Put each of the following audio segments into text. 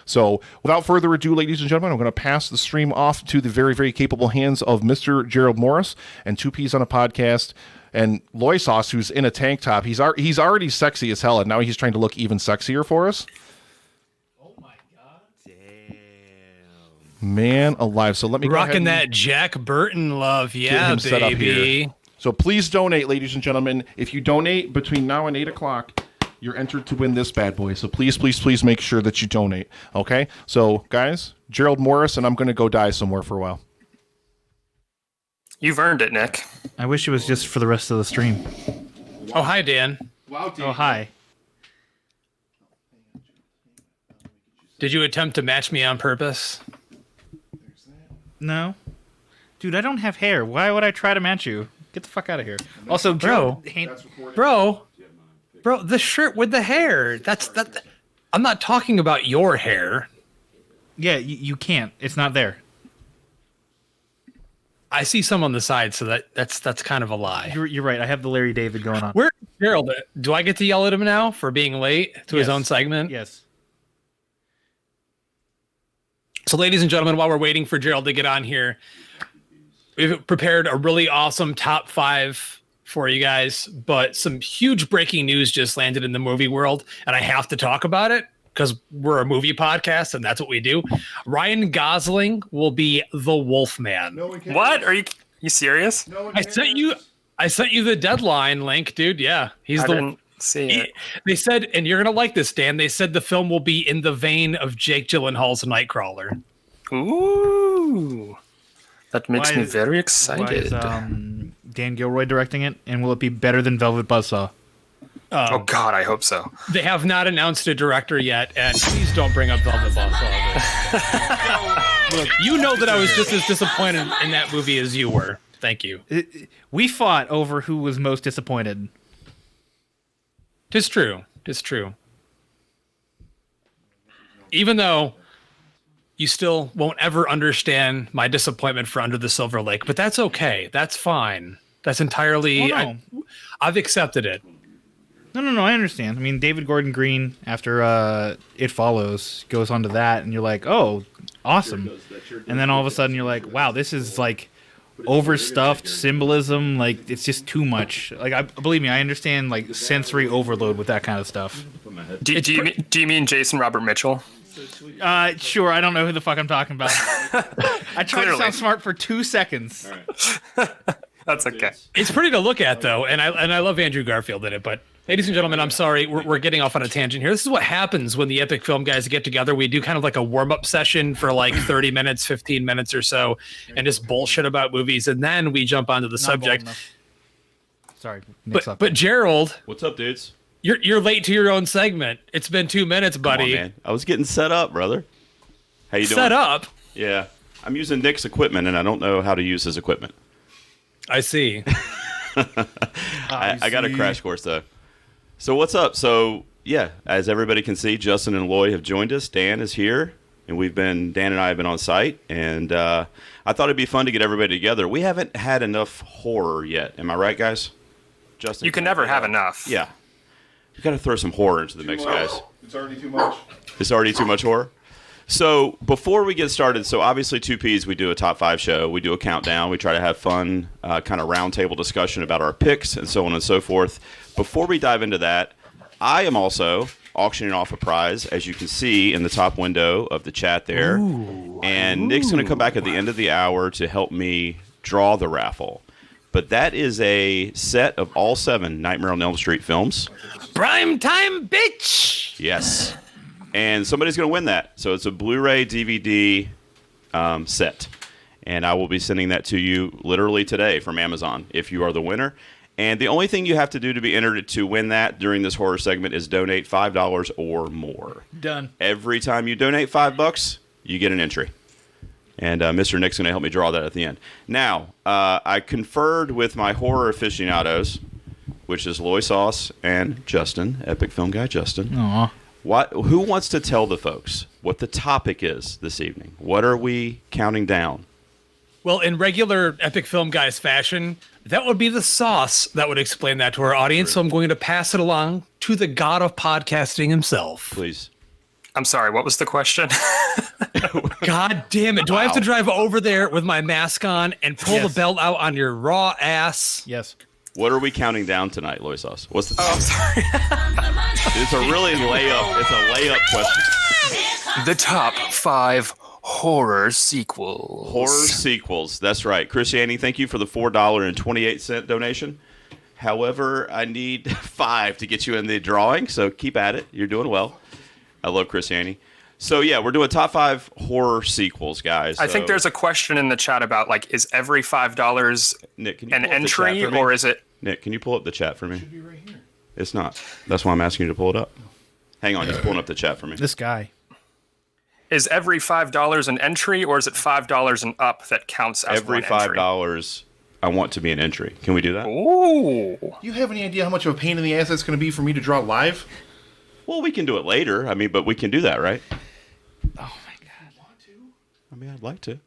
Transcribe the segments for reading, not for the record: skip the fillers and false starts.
So without further ado, ladies and gentlemen, I'm going to pass the stream off to the very, very capable hands of Mr. Gerald Morris and 2Ps on a Podcast. And Loy Sauce, who's in a tank top, he's already sexy as hell, and now he's trying to look even sexier for us. Oh my god! Damn. Man alive! So let me rocking that Jack Burton love, yeah, him set up baby. here. So please donate, ladies and gentlemen. If you donate between now and 8 o'clock, you're entered to win this bad boy. So please, please, please make sure that you donate. Okay? So guys, Gerald Morris, and I'm going to go die somewhere for a while. You've earned it, Nick. I wish it was just for the rest of the stream. Oh, hi, Dan. Wow, Oh, hi. Did you attempt to match me on purpose? No. Dude, I don't have hair. Why would I try to match you? Get the fuck out of here. Also, Bro. Bro, the shirt with the hair. That. I'm not talking about your hair. Yeah, you can't. It's not there. I see some on the side, so that's kind of a lie. You're right. I have the Larry David going on. Where Gerald? Do I get to yell at him now for being late to his own segment? Yes. So, ladies and gentlemen, while we're waiting for Gerald to get on here, we've prepared a really awesome top 5 for you guys, but some huge breaking news just landed in the movie world, and I have to talk about it because we're a movie podcast, and that's what we do. Ryan Gosling will be the Wolfman. What? Are you serious? I sent you the deadline link, dude. Yeah, he's I didn't see it. They said, and you're gonna like this, Dan. They said the film will be in the vein of Jake Gyllenhaal's Nightcrawler. Ooh, that makes me very Why excited. is Dan Gilroy directing it? And will it be better than Velvet Buzzsaw? Oh God, I hope so. They have not announced a director yet, and please don't bring up Velvet Buzzsaw. Look, you know that I was just as disappointed in that movie as you were. Thank you. We fought over who was most disappointed. Tis true. Tis true. Even though you still won't ever understand my disappointment for Under the Silver Lake, but that's okay. That's fine. That's entirely... Oh, no. I've accepted it. No, I understand. I mean, David Gordon Green, after It Follows, goes on to that, and you're like, oh, awesome. And then all of a sudden you're like, wow, this is like overstuffed symbolism. Like, it's just too much. Like, believe me, I understand like sensory overload with that kind of stuff. Do you mean Jason Robert Mitchell? Sure, I don't know who the fuck I'm talking about. I tried to sound smart for 2 seconds. All right. That's okay. It's pretty to look at, though, and I love Andrew Garfield in it, but... Ladies and gentlemen, I'm sorry, we're getting off on a tangent here. This is what happens when the Epic Film guys get together. We do kind of like a warm-up session for like 30 minutes, 15 minutes or so, and just bullshit about movies, and then we jump onto the subject. Sorry, but Gerald, What's up, dudes? you're late to your own segment. It's been 2 minutes, buddy. Come on, man. I was getting set up, brother. How you doing? Set up? Yeah. I'm using Nick's equipment, and I don't know how to use his equipment. I see. I got a crash course, though. So what's up? So, yeah, as everybody can see, Justin and Loy have joined us. Dan is here, and Dan and I have been on site, and I thought it'd be fun to get everybody together. We haven't had enough horror yet. Am I right, guys? Justin? You can never have enough. Yeah. You got to throw some horror into the mix, guys. It's already too much. It's already too much horror? So before we get started, so obviously 2Ps, we do a top 5 show. We do a countdown. We try to have fun, kind of roundtable discussion about our picks and so on and so forth. Before we dive into that, I am also auctioning off a prize, as you can see in the top window of the chat there. And Nick's going to come back at the end of the hour to help me draw the raffle. But that is a set of all 7 Nightmare on Elm Street films. Prime time, bitch! Yes. And somebody's going to win that. So it's a Blu-ray DVD set. And I will be sending that to you literally today from Amazon if you are the winner. And the only thing you have to do to be entered to win that during this horror segment is donate $5 or more. Done. Every time you donate $5, you get an entry. And Mr. Nick's going to help me draw that at the end. Now, I conferred with my horror aficionados, which is Loy Sauce and Justin, Epic Film Guy Justin. Aw. Who wants to tell the folks what the topic is this evening? What are we counting down? Well, in regular Epic Film Guys fashion, that would be the sauce that would explain that to our audience. So I'm going to pass it along to the god of podcasting himself. Please. I'm sorry, what was the question? God damn it. Do I have to drive over there with my mask on and pull the belt out on your raw ass? Yes. What are we counting down tonight, Loy Sauce? What's the Oh, I'm sorry. It's a really layup. It's a layup question. The top 5 horror sequels. Horror sequels. That's right. Christianity, thank you for the $4.28 donation. However, I need 5 to get you in the drawing, so keep at it. You're doing well. I love Christianity. So, yeah, we're doing top 5 horror sequels, guys. I think there's a question in the chat about, like, is every $5 Nick, can you an pull up the chat entry, for me? or is it... Nick, can you pull up the chat for me? It should be right here. It's not. That's why I'm asking you to pull it up. Hang on, he's pulling up the chat for me. This guy. Is every $5 an entry, or is it $5 and up that counts as Every one entry? $5 I want to be an entry. Can we do that? Ooh. Do you have any idea how much of a pain in the ass that's going to be for me to draw live? Well, we can do it later. I mean, but we can do that, right? Oh my God. Want to? I mean, I'd like to.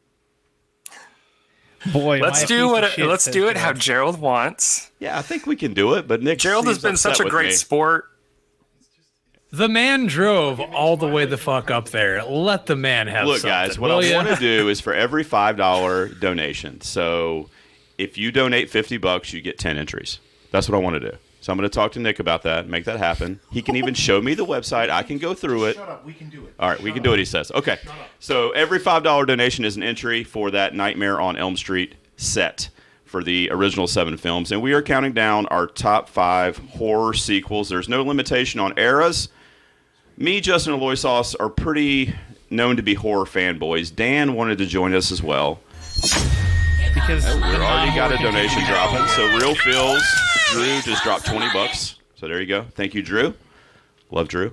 Boy, Let's do it how Gerald wants. Yeah, I think we can do it, but Nick Gerald has seems been upset such a with great me. sport. The man drove all the way the fuck up there. Let the man have Look, something, guys, what will I ya? want to do is for every $5 donation. So if you donate $50, you get 10 entries. That's what I want to do. So I'm going to talk to Nick about that, make that happen. He can even show me the website. I can go through it. Shut up. We can do it. All right, we can do what he says. Okay. So every $5 donation is an entry for that Nightmare on Elm Street set for the original 7 films. And we are counting down our top 5 horror sequels. There's no limitation on eras. Me, Justin, and Loy Sauce are pretty known to be horror fanboys. Dan wanted to join us as well. Because We already got a donation dropping. So Real Feels, Drew just dropped $20. So there you go. Thank you, Drew. Love Drew.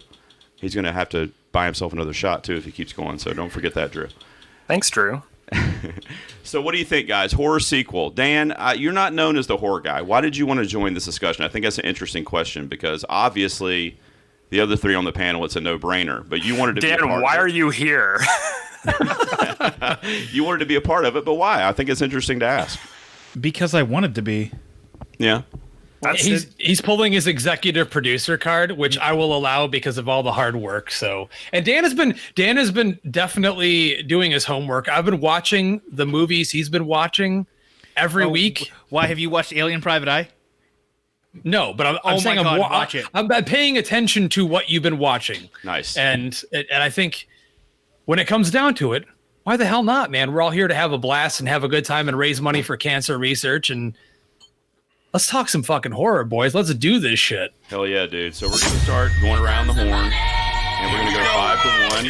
He's going to have to buy himself another shot, too, if he keeps going. So don't forget that, Drew. Thanks, Drew. So what do you think, guys? Horror sequel. Dan, you're not known as the horror guy. Why did you want to join this discussion? I think that's an interesting question because obviously the other 3 on the panel, it's a no-brainer. But you wanted to be a Dan, part why of are it. you here? You wanted to be a part of it, but why? I think it's interesting to ask. because I wanted to be. Yeah. He's pulling his executive producer card, which I will allow because of all the hard work. So, and Dan has been definitely doing his homework. I've been watching the movies he's been watching every week. Why have you watched Alien Private Eye? No, but I'm saying watch it. I'm paying attention to what you've been watching. Nice. And I think when it comes down to it, why the hell not, man? We're all here to have a blast and have a good time and raise money for cancer research. And let's talk some fucking horror, boys. Let's do this shit. Hell yeah, dude. So we're going to start going around the horn, and we're going to go 5-1.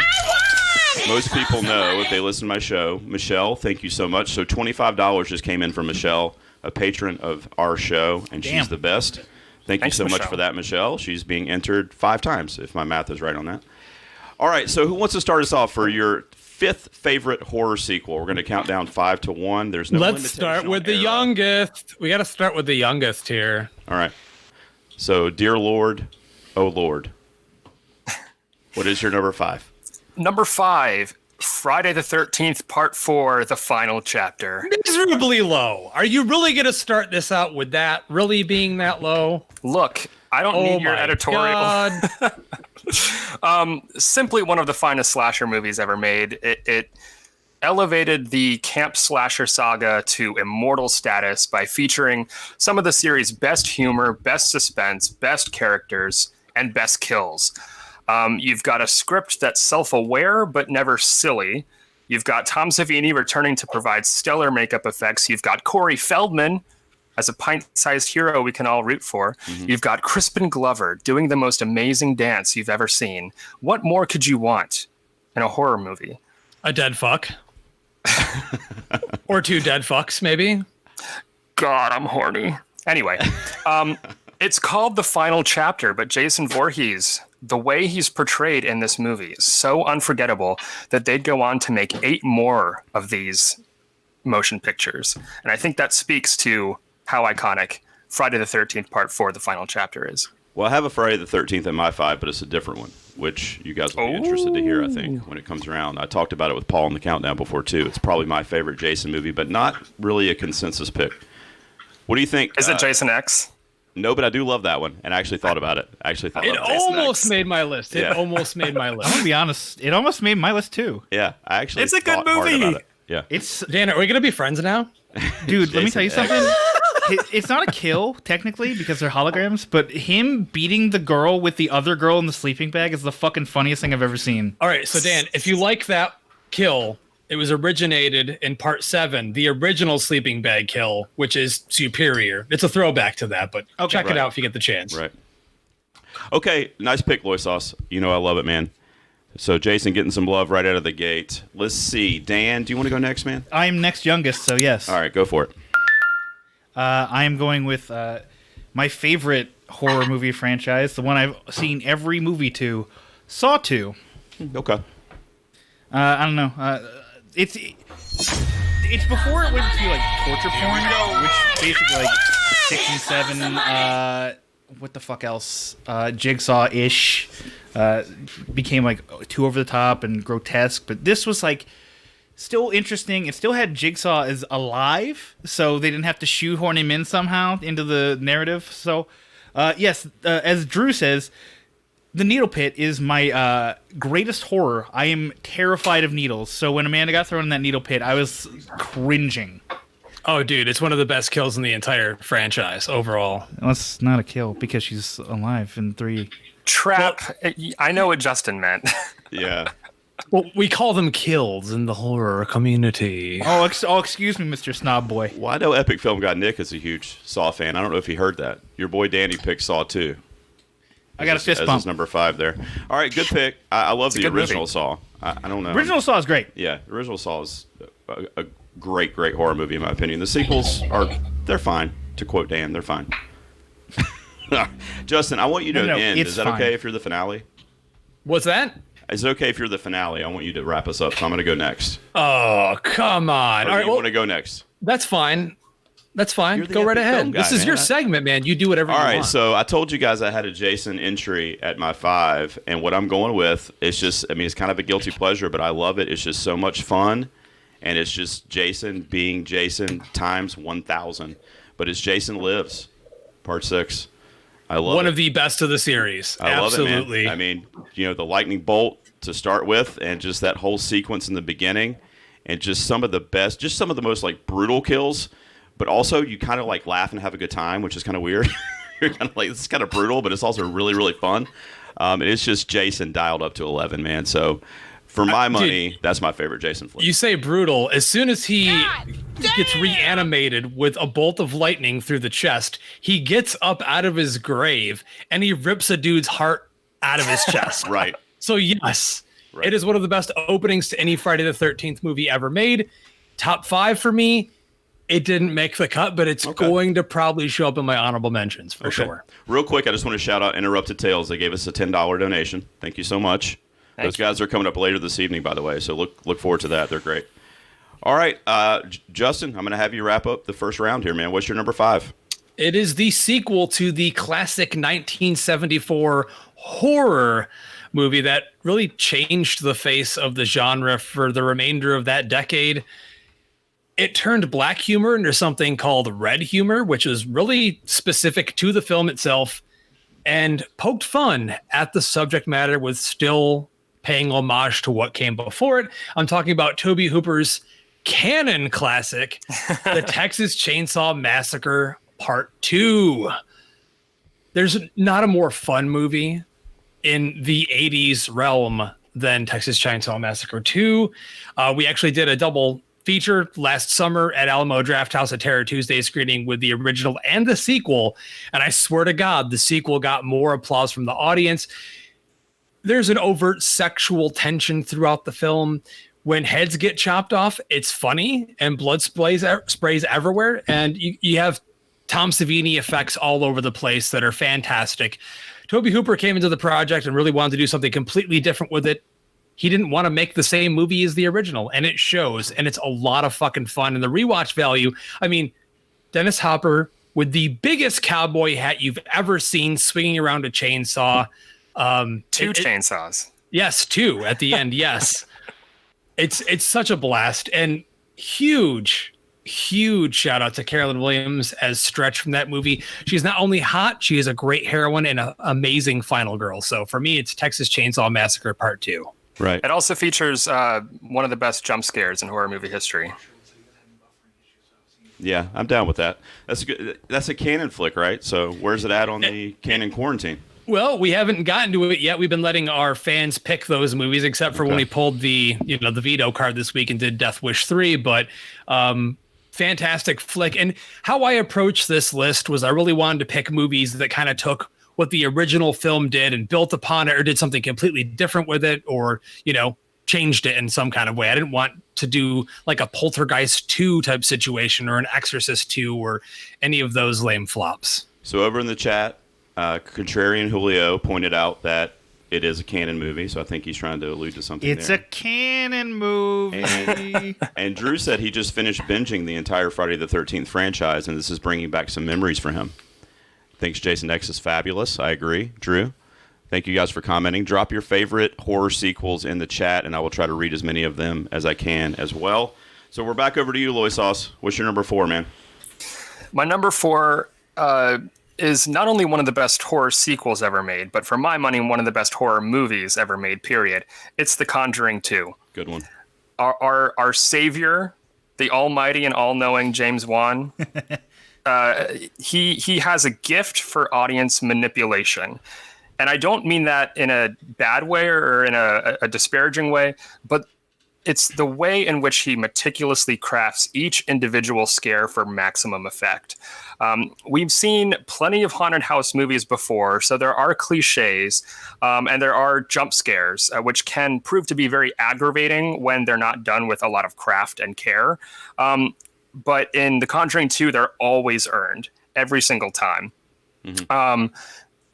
Most people know if they listen to my show. Michelle, thank you so much. So $25 just came in from Michelle, a patron of our show, and Damn. she's the best. Thank Thanks, you so much Michelle. for that, Michelle. She's being entered 5 times, if my math is right on that. All right, so who wants to start us off for your 5th favorite horror sequel? We're going to count down 5 to 1. There's no Let's limitation start on with the era. youngest. We got to start with the youngest here. All right. So, dear Lord, oh Lord, what is your number 5? Number 5, Friday the 13th, Part 4, the final chapter. Miserably low. Are you really going to start this out with that really being that low? Look, I don't need your my editorial. God. Simply one of the finest slasher movies ever made. It elevated the camp slasher saga to immortal status by featuring some of the series' best humor, best suspense, best characters, and best kills. You've got a script that's self-aware but never silly. You've got Tom Savini returning to provide stellar makeup effects. You've got Corey Feldman as a pint-sized hero we can all root for. Mm-hmm. You've got Crispin Glover doing the most amazing dance you've ever seen. What more could you want in a horror movie? A dead fuck. Or 2 dead fucks, maybe. God, I'm horny. Anyway, it's called The Final Chapter, but Jason Voorhees, the way he's portrayed in this movie is so unforgettable that they'd go on to make 8 more of these motion pictures. And I think that speaks to how iconic Friday the 13th Part 4, the final chapter is. Well, I have a Friday the 13th in my 5, but it's a different one, which you guys will be interested to hear, I think, when it comes around. I talked about it with Paul in the Countdown before, too. It's probably my favorite Jason movie, but not really a consensus pick. What do you think? Is it Jason X? No, but I do love that one, and I actually thought about it. It almost made my list. It almost made my list. I'm gonna be honest. It almost made my list too. Yeah, I actually. It's a good thought hard movie. about it. Yeah, It's Dan, are we gonna be friends now? dude. Let me tell you Jason something. It's not a kill technically because they're holograms, but him beating the girl with the other girl in the sleeping bag is the fucking funniest thing I've ever seen. All right, so Dan, if you like that kill, it was originated in part 7, the original sleeping bag kill, which is superior. It's a throwback to that, but check it out if you get the chance. right. Okay, nice pick, Loy Sauce. You know I love it, man. So Jason getting some love right out of the gate. Let's see, Dan, do you want to go next, man? I'm next youngest, so yes. All right, go for it. I am going with my favorite horror movie franchise, the one I've seen every movie to, Saw 2. Okay. I don't know. It's before it went to like torture porn, which basically like 6 and 7. What the fuck else? Jigsaw-ish became like too over the top and grotesque, but this was like still interesting. It still had Jigsaw as alive, so they didn't have to shoehorn him in somehow into the narrative. So, yes, as Drew says, the needle pit is my greatest horror. I am terrified of needles. So when Amanda got thrown in that needle pit, I was cringing. Oh, dude, it's one of the best kills in the entire franchise overall. That's not a kill because she's alive in 3. Trap. I know what Justin meant. Yeah. Well, we call them kills in the horror community. Oh, excuse me, Mr. Snob Boy. Well, I know Epic Film Guy Nick is a huge Saw fan. I don't know if he heard that. Your boy Danny picked Saw 2. I got a fist as bump. his number 5 there. All right, good pick. I love the good original movie. Saw. I don't know. Original Saw is great. Yeah, the original Saw is a great horror movie in my opinion. The sequels they're fine. To quote Dan, they're fine. Justin, I want you to No, end. it's Is that fine. okay if you're the finale? What's that? Is it okay if you're the finale? I want you to wrap us up, so I'm going to go next. Oh, come on. Or All right, you well, want to go next? that's fine. That's fine. You're the Go right epic film ahead. guy, This is your man. segment, man. You do whatever All you right, want. so I told you guys I had a Jason entry at my 5, and what I'm going with is just, I mean, it's kind of a guilty pleasure, but I love it. It's just so much fun, and it's just Jason being Jason times 1,000. But it's Jason Lives, Part 6. I love One it. of the best of the series. I love Absolutely. it, man. I mean, the lightning bolt to start with, and just that whole sequence in the beginning, and just some of the best, just some of the most like brutal kills, but also you kind of like laugh and have a good time, which is kind of weird. You're kind of like, this is kind of brutal, but it's also really, really fun. And it's just Jason dialed up to 11, man. So for my money, that's my favorite Jason flick. You say brutal. As soon as he gets reanimated with a bolt of lightning through the chest, he gets up out of his grave and he rips a dude's heart out of his chest. Right. So yes, Right. it is one of the best openings to any Friday the 13th movie ever made. Top 5 for me. It didn't make the cut, but it's going to probably show up in my honorable mentions for sure. Real quick, I just want to shout out Interrupted Tales. They gave us a $10 donation. Thank you so much. Those guys are coming up later this evening, by the way, so look forward to that. They're great. All right, Justin, I'm going to have you wrap up the first round here, man. What's your number 5? It is the sequel to the classic 1974 horror movie that really changed the face of the genre for the remainder of that decade. It turned black humor into something called red humor, which is really specific to the film itself, and poked fun at the subject matter with still paying homage to what came before it. I'm talking about Tobe Hooper's canon classic, The Texas Chainsaw Massacre Part 2. There's not a more fun movie in the 80s realm than Texas Chainsaw Massacre 2. We actually did a double feature last summer at Alamo Drafthouse, a Terror Tuesday screening with the original and the sequel. And I swear to God, the sequel got more applause from the audience. There's an overt sexual tension throughout the film. When heads get chopped off, it's funny and blood sprays everywhere. And you have Tom Savini effects all over the place that are fantastic. Tobe Hooper came into the project and really wanted to do something completely different with it. He didn't want to make the same movie as the original, and it shows, and it's a lot of fucking fun. And the rewatch value, I mean, Dennis Hopper with the biggest cowboy hat you've ever seen swinging around a chainsaw. Two chainsaws. Yes, 2 at the end, yes. It's such a blast, and huge huge shout out to Carolyn Williams as Stretch from that movie. She's not only hot, she is a great heroine and an amazing final girl. So for me, it's Texas Chainsaw Massacre Part 2. Right. It also features one of the best jump scares in horror movie history. Yeah, I'm down with that. That's good. That's a Canon flick, right? So where's it at on the Canon quarantine? Well, we haven't gotten to it yet. We've been letting our fans pick those movies, except for when we pulled the veto card this week and did Death Wish 3. But fantastic flick. And how I approached this list was I really wanted to pick movies that kind of took what the original film did and built upon it, or did something completely different with it, or, changed it in some kind of way. I didn't want to do like a Poltergeist 2 type situation or an Exorcist 2 or any of those lame flops. So over in the chat, Contrarian Julio pointed out that it is a canon movie, so I think he's trying to allude to something. It's a canon movie. And Drew said he just finished binging the entire Friday the 13th franchise, and this is bringing back some memories for him. Thinks Jason X is fabulous. I agree. Drew, thank you guys for commenting. Drop your favorite horror sequels in the chat, and I will try to read as many of them as I can as well. So we're back over to you, Loy Sauce. What's your number 4, man? My number 4 is not only one of the best horror sequels ever made, but for my money, one of the best horror movies ever made, period. It's The Conjuring 2. Good one. Our savior, the almighty and all-knowing James Wan, he has a gift for audience manipulation. And I don't mean that in a bad way or in a disparaging way, but it's the way in which he meticulously crafts each individual scare for maximum effect. We've seen plenty of haunted house movies before, so there are cliches and there are jump scares, which can prove to be very aggravating when they're not done with a lot of craft and care. But in The Conjuring 2, they're always earned every single time. Mm-hmm.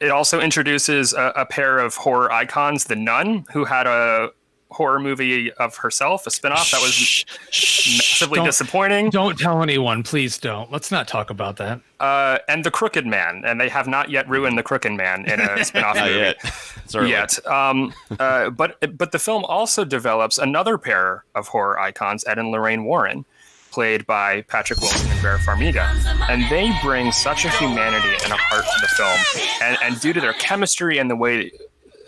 It also introduces a pair of horror icons, The Nun, who had a horror movie of herself, a spinoff that was massively disappointing. Don't tell anyone, please don't. Let's not talk about that. And The Crooked Man, and they have not yet ruined The Crooked Man in a spinoff movie. Yet. But the film also develops another pair of horror icons, Ed and Lorraine Warren, played by Patrick Wilson and Vera Farmiga. And they bring such a humanity and a heart to the film. And due to their chemistry and the way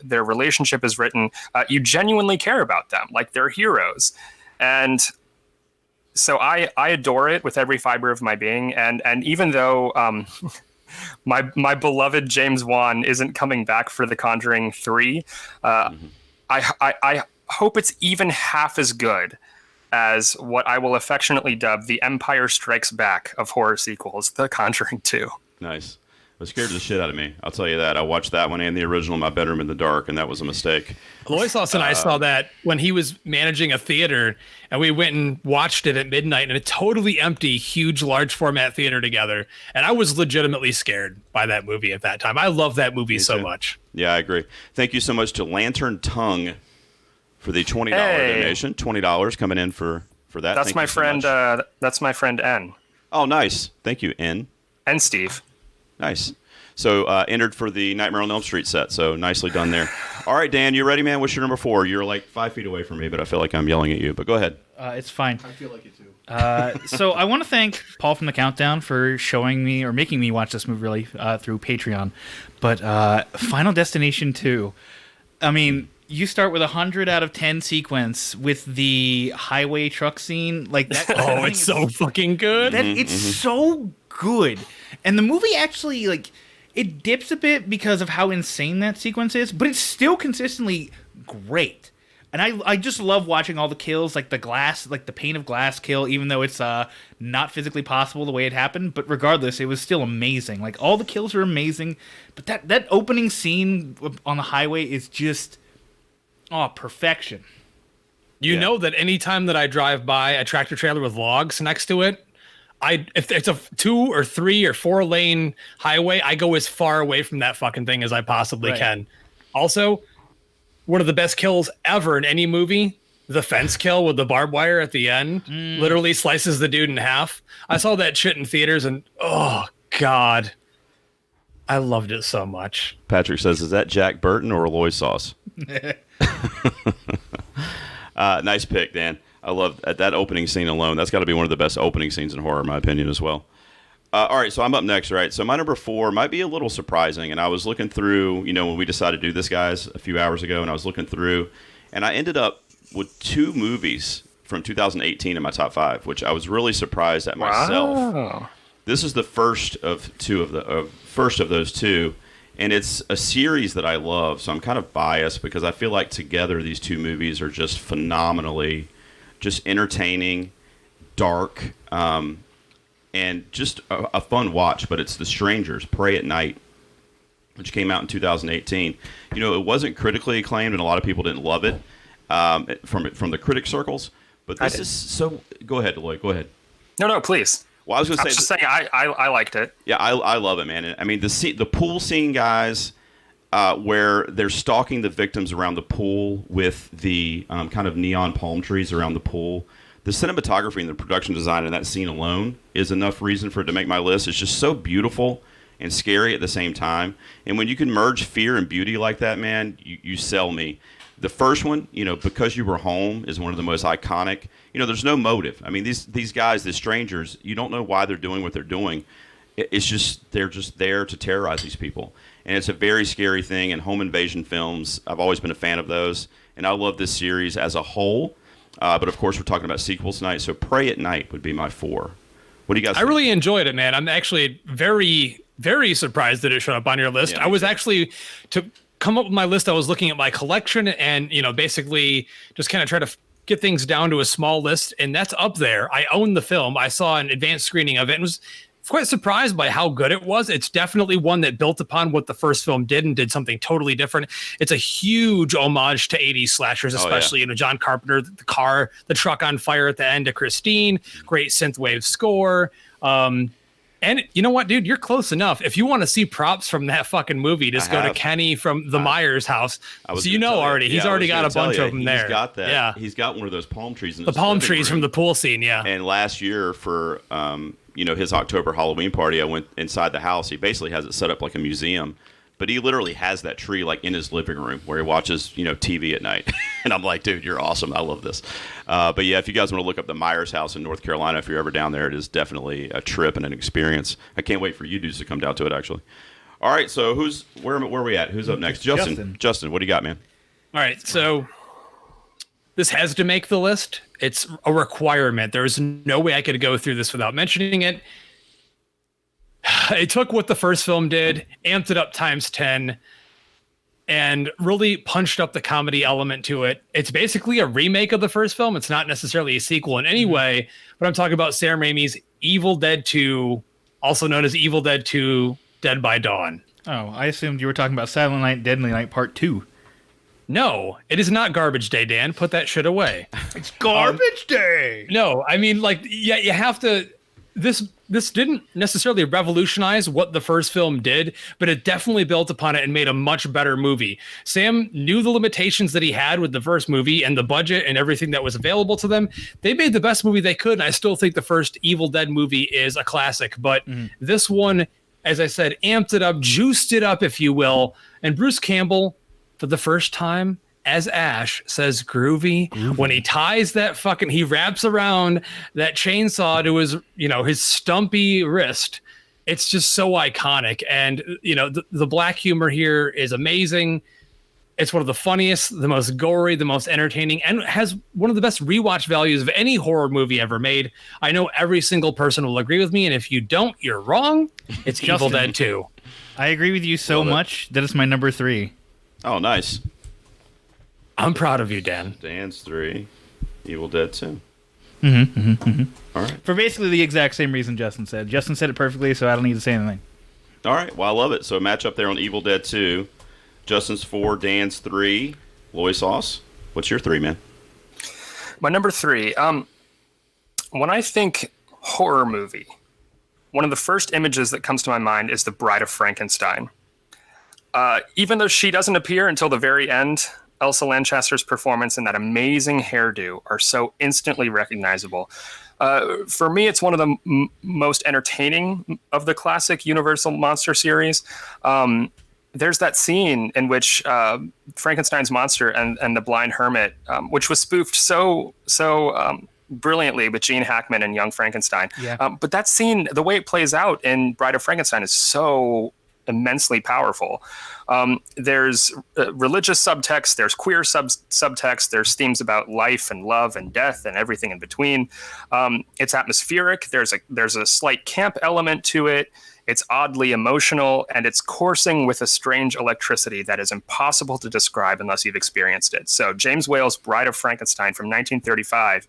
their relationship is written, you genuinely care about them, like they're heroes. And so I adore it with every fiber of my being. And even though my beloved James Wan isn't coming back for The Conjuring 3, I hope it's even half as good as what I will affectionately dub the Empire Strikes Back of horror sequels, The Conjuring 2. Nice. It scared the shit out of me. I'll tell you that. I watched that one and the original in my bedroom in the dark, and that was a mistake. Lois and I saw that when he was managing a theater, and we went and watched it at midnight in a totally empty, huge, large format theater together. And I was legitimately scared by that movie at that time. I love that movie so much. Yeah, I agree. Thank you so much to Lantern Tongue for the $20 donation. $20 coming in for that. That's my friend. That's my friend N. Oh, nice. Thank you, N. And Steve. Nice. So entered for the Nightmare on Elm Street set. So nicely done there. All right, Dan, you ready, man? What's your number 4? You're like 5 feet away from me, but I feel like I'm yelling at you. But go ahead. It's fine. I feel like it too. So I want to thank Paul from the Countdown for showing me or making me watch this movie really through Patreon. But Final Destination 2. I mean, you start with 100 out of 10 sequence with the highway truck scene. Like that. Oh, it's so fucking good. It's so good. And the movie actually, like, it dips a bit because of how insane that sequence is, but it's still consistently great. And I just love watching all the kills, like the glass, like the pane of glass kill, even though it's not physically possible the way it happened. But regardless, it was still amazing. Like, all the kills are amazing. But that opening scene on the highway is just, perfection. You know that anytime that I drive by a tractor trailer with logs next to it, if it's a 2 or 3 or 4 lane highway, I go as far away from that fucking thing as I possibly can. Also, one of the best kills ever in any movie, the fence kill with the barbed wire at the end, literally slices the dude in half. I saw that shit in theaters and, oh, God. I loved it so much. Patrick says, is that Jack Burton or Loy Sauce? Nice pick, Dan. I love that opening scene alone. That's got to be one of the best opening scenes in horror, in my opinion, as well. All right, so I'm up next, right? So my number 4 might be a little surprising, and I was looking through, when we decided to do this, guys, a few hours ago, and I was looking through, and I ended up with 2 movies from 2018 in my top 5, which I was really surprised at myself. Wow. This is the first of those 2, and it's a series that I love, so I'm kind of biased because I feel like together these 2 movies are just phenomenally, just entertaining, dark, and just a fun watch. But it's The Strangers, Pray at Night, which came out in 2018. It wasn't critically acclaimed, and a lot of people didn't love it from the critic circles. But this is so. Go ahead, Lloyd. Go ahead. No, please. Well, I was going to say. Just saying, I liked it. Yeah, I love it, man. I mean, the pool scene, guys, where they're stalking the victims around the pool with the kind of neon palm trees around the pool. The cinematography and the production design in that scene alone is enough reason for it to make my list. It's just so beautiful and scary at the same time. And when you can merge fear and beauty like that, man, you sell me. The first one, Because You Were Home, is one of the most iconic. There's no motive. I mean, these guys, the strangers, you don't know why they're doing what they're doing. It's just they're just there to terrorize these people. And it's a very scary thing. And home invasion films, I've always been a fan of those. And I love this series as a whole. But, of course, we're talking about sequels tonight. So Pray at Night would be my 4. What do you guys think? I really enjoyed it, man. I'm actually very, very surprised that it showed up on your list. Yeah, I was actually, to come up with my list, I was looking at my collection and, basically just kind of try to get things down to a small list. And that's up there. I own the film. I saw an advanced screening of it and was quite surprised by how good it was. It's definitely one that built upon what the first film did and did something totally different. It's a huge homage to 80s slashers, especially, John Carpenter, the truck on fire at the end of Christine, great synthwave score. And you know what, dude, you're close enough. If you want to see props from that fucking movie, just go to Kenny from the Myers house. So already. He's already got a bunch of them there. He's got that. Yeah. He's got one of those palm trees in the palm trees from the pool scene, yeah. And last year for his October Halloween party, I went inside the house. He basically has it set up like a museum. But he literally has that tree like in his living room where he watches, TV at night. And I'm like, dude, you're awesome. I love this. But yeah, if you guys want to look up the Myers house in North Carolina, if you're ever down there, it is definitely a trip and an experience. I can't wait for you dudes to come down to it, actually. All right, so where are we at? Who's up next? Justin, what do you got, man? All right, so this has to make the list. It's a requirement. There's no way I could go through this without mentioning it. It took what the first film did, amped it up times 10, and really punched up the comedy element to it. It's basically a remake of the first film. It's not necessarily a sequel in any way, but I'm talking about Sam Raimi's Evil Dead 2, also known as Evil Dead 2 Dead by Dawn. Oh, I assumed you were talking about Silent Night, Deadly Night Part 2. No, it is not Garbage Day, Dan. Put that shit away. It's Garbage Day! No, I mean, you have to... This didn't necessarily revolutionize what the first film did, but it definitely built upon it and made a much better movie. Sam knew the limitations that he had with the first movie and the budget and everything that was available to them. They made the best movie they could, and I still think the first Evil Dead movie is a classic. But this one, as I said, amped it up, juiced it up, if you will. And Bruce Campbell, for the first time, as Ash, says groovy. When he ties that he wraps around that chainsaw to his stumpy wrist. It's just so iconic. And, the black humor here is amazing. It's one of the funniest, the most gory, the most entertaining, and has one of the best rewatch values of any horror movie ever made. I know every single person will agree with me. And if you don't, you're wrong. It's Evil Dead 2. I agree with you so much that it's my number 3. Oh, nice. I'm proud of you, Dan. Dan's 3, Evil Dead 2. All right. For basically the exact same reason Justin said. Justin said it perfectly, so I don't need to say anything. All right. Well, I love it. So a match up there on Evil Dead 2. Justin's 4, Dan's 3. Loy Sauce, what's your 3, man? My number 3. When I think horror movie, one of the first images that comes to my mind is the Bride of Frankenstein. Even though she doesn't appear until the very end, Elsa Lanchester's performance and that amazing hairdo are so instantly recognizable. For me, it's one of the most entertaining of the classic Universal monster series. there's that scene in which Frankenstein's monster and the blind hermit, which was spoofed so brilliantly with Gene Hackman and Young Frankenstein. Yeah. But that scene, the way it plays out in Bride of Frankenstein, is so immensely powerful. There's religious subtext, there's queer subtext, there's themes about life and love and death and everything in between. It's atmospheric. There's a slight camp element to it. It's oddly emotional, and it's coursing with a strange electricity that is impossible to describe unless you've experienced it. So James Whale's Bride of Frankenstein from 1935,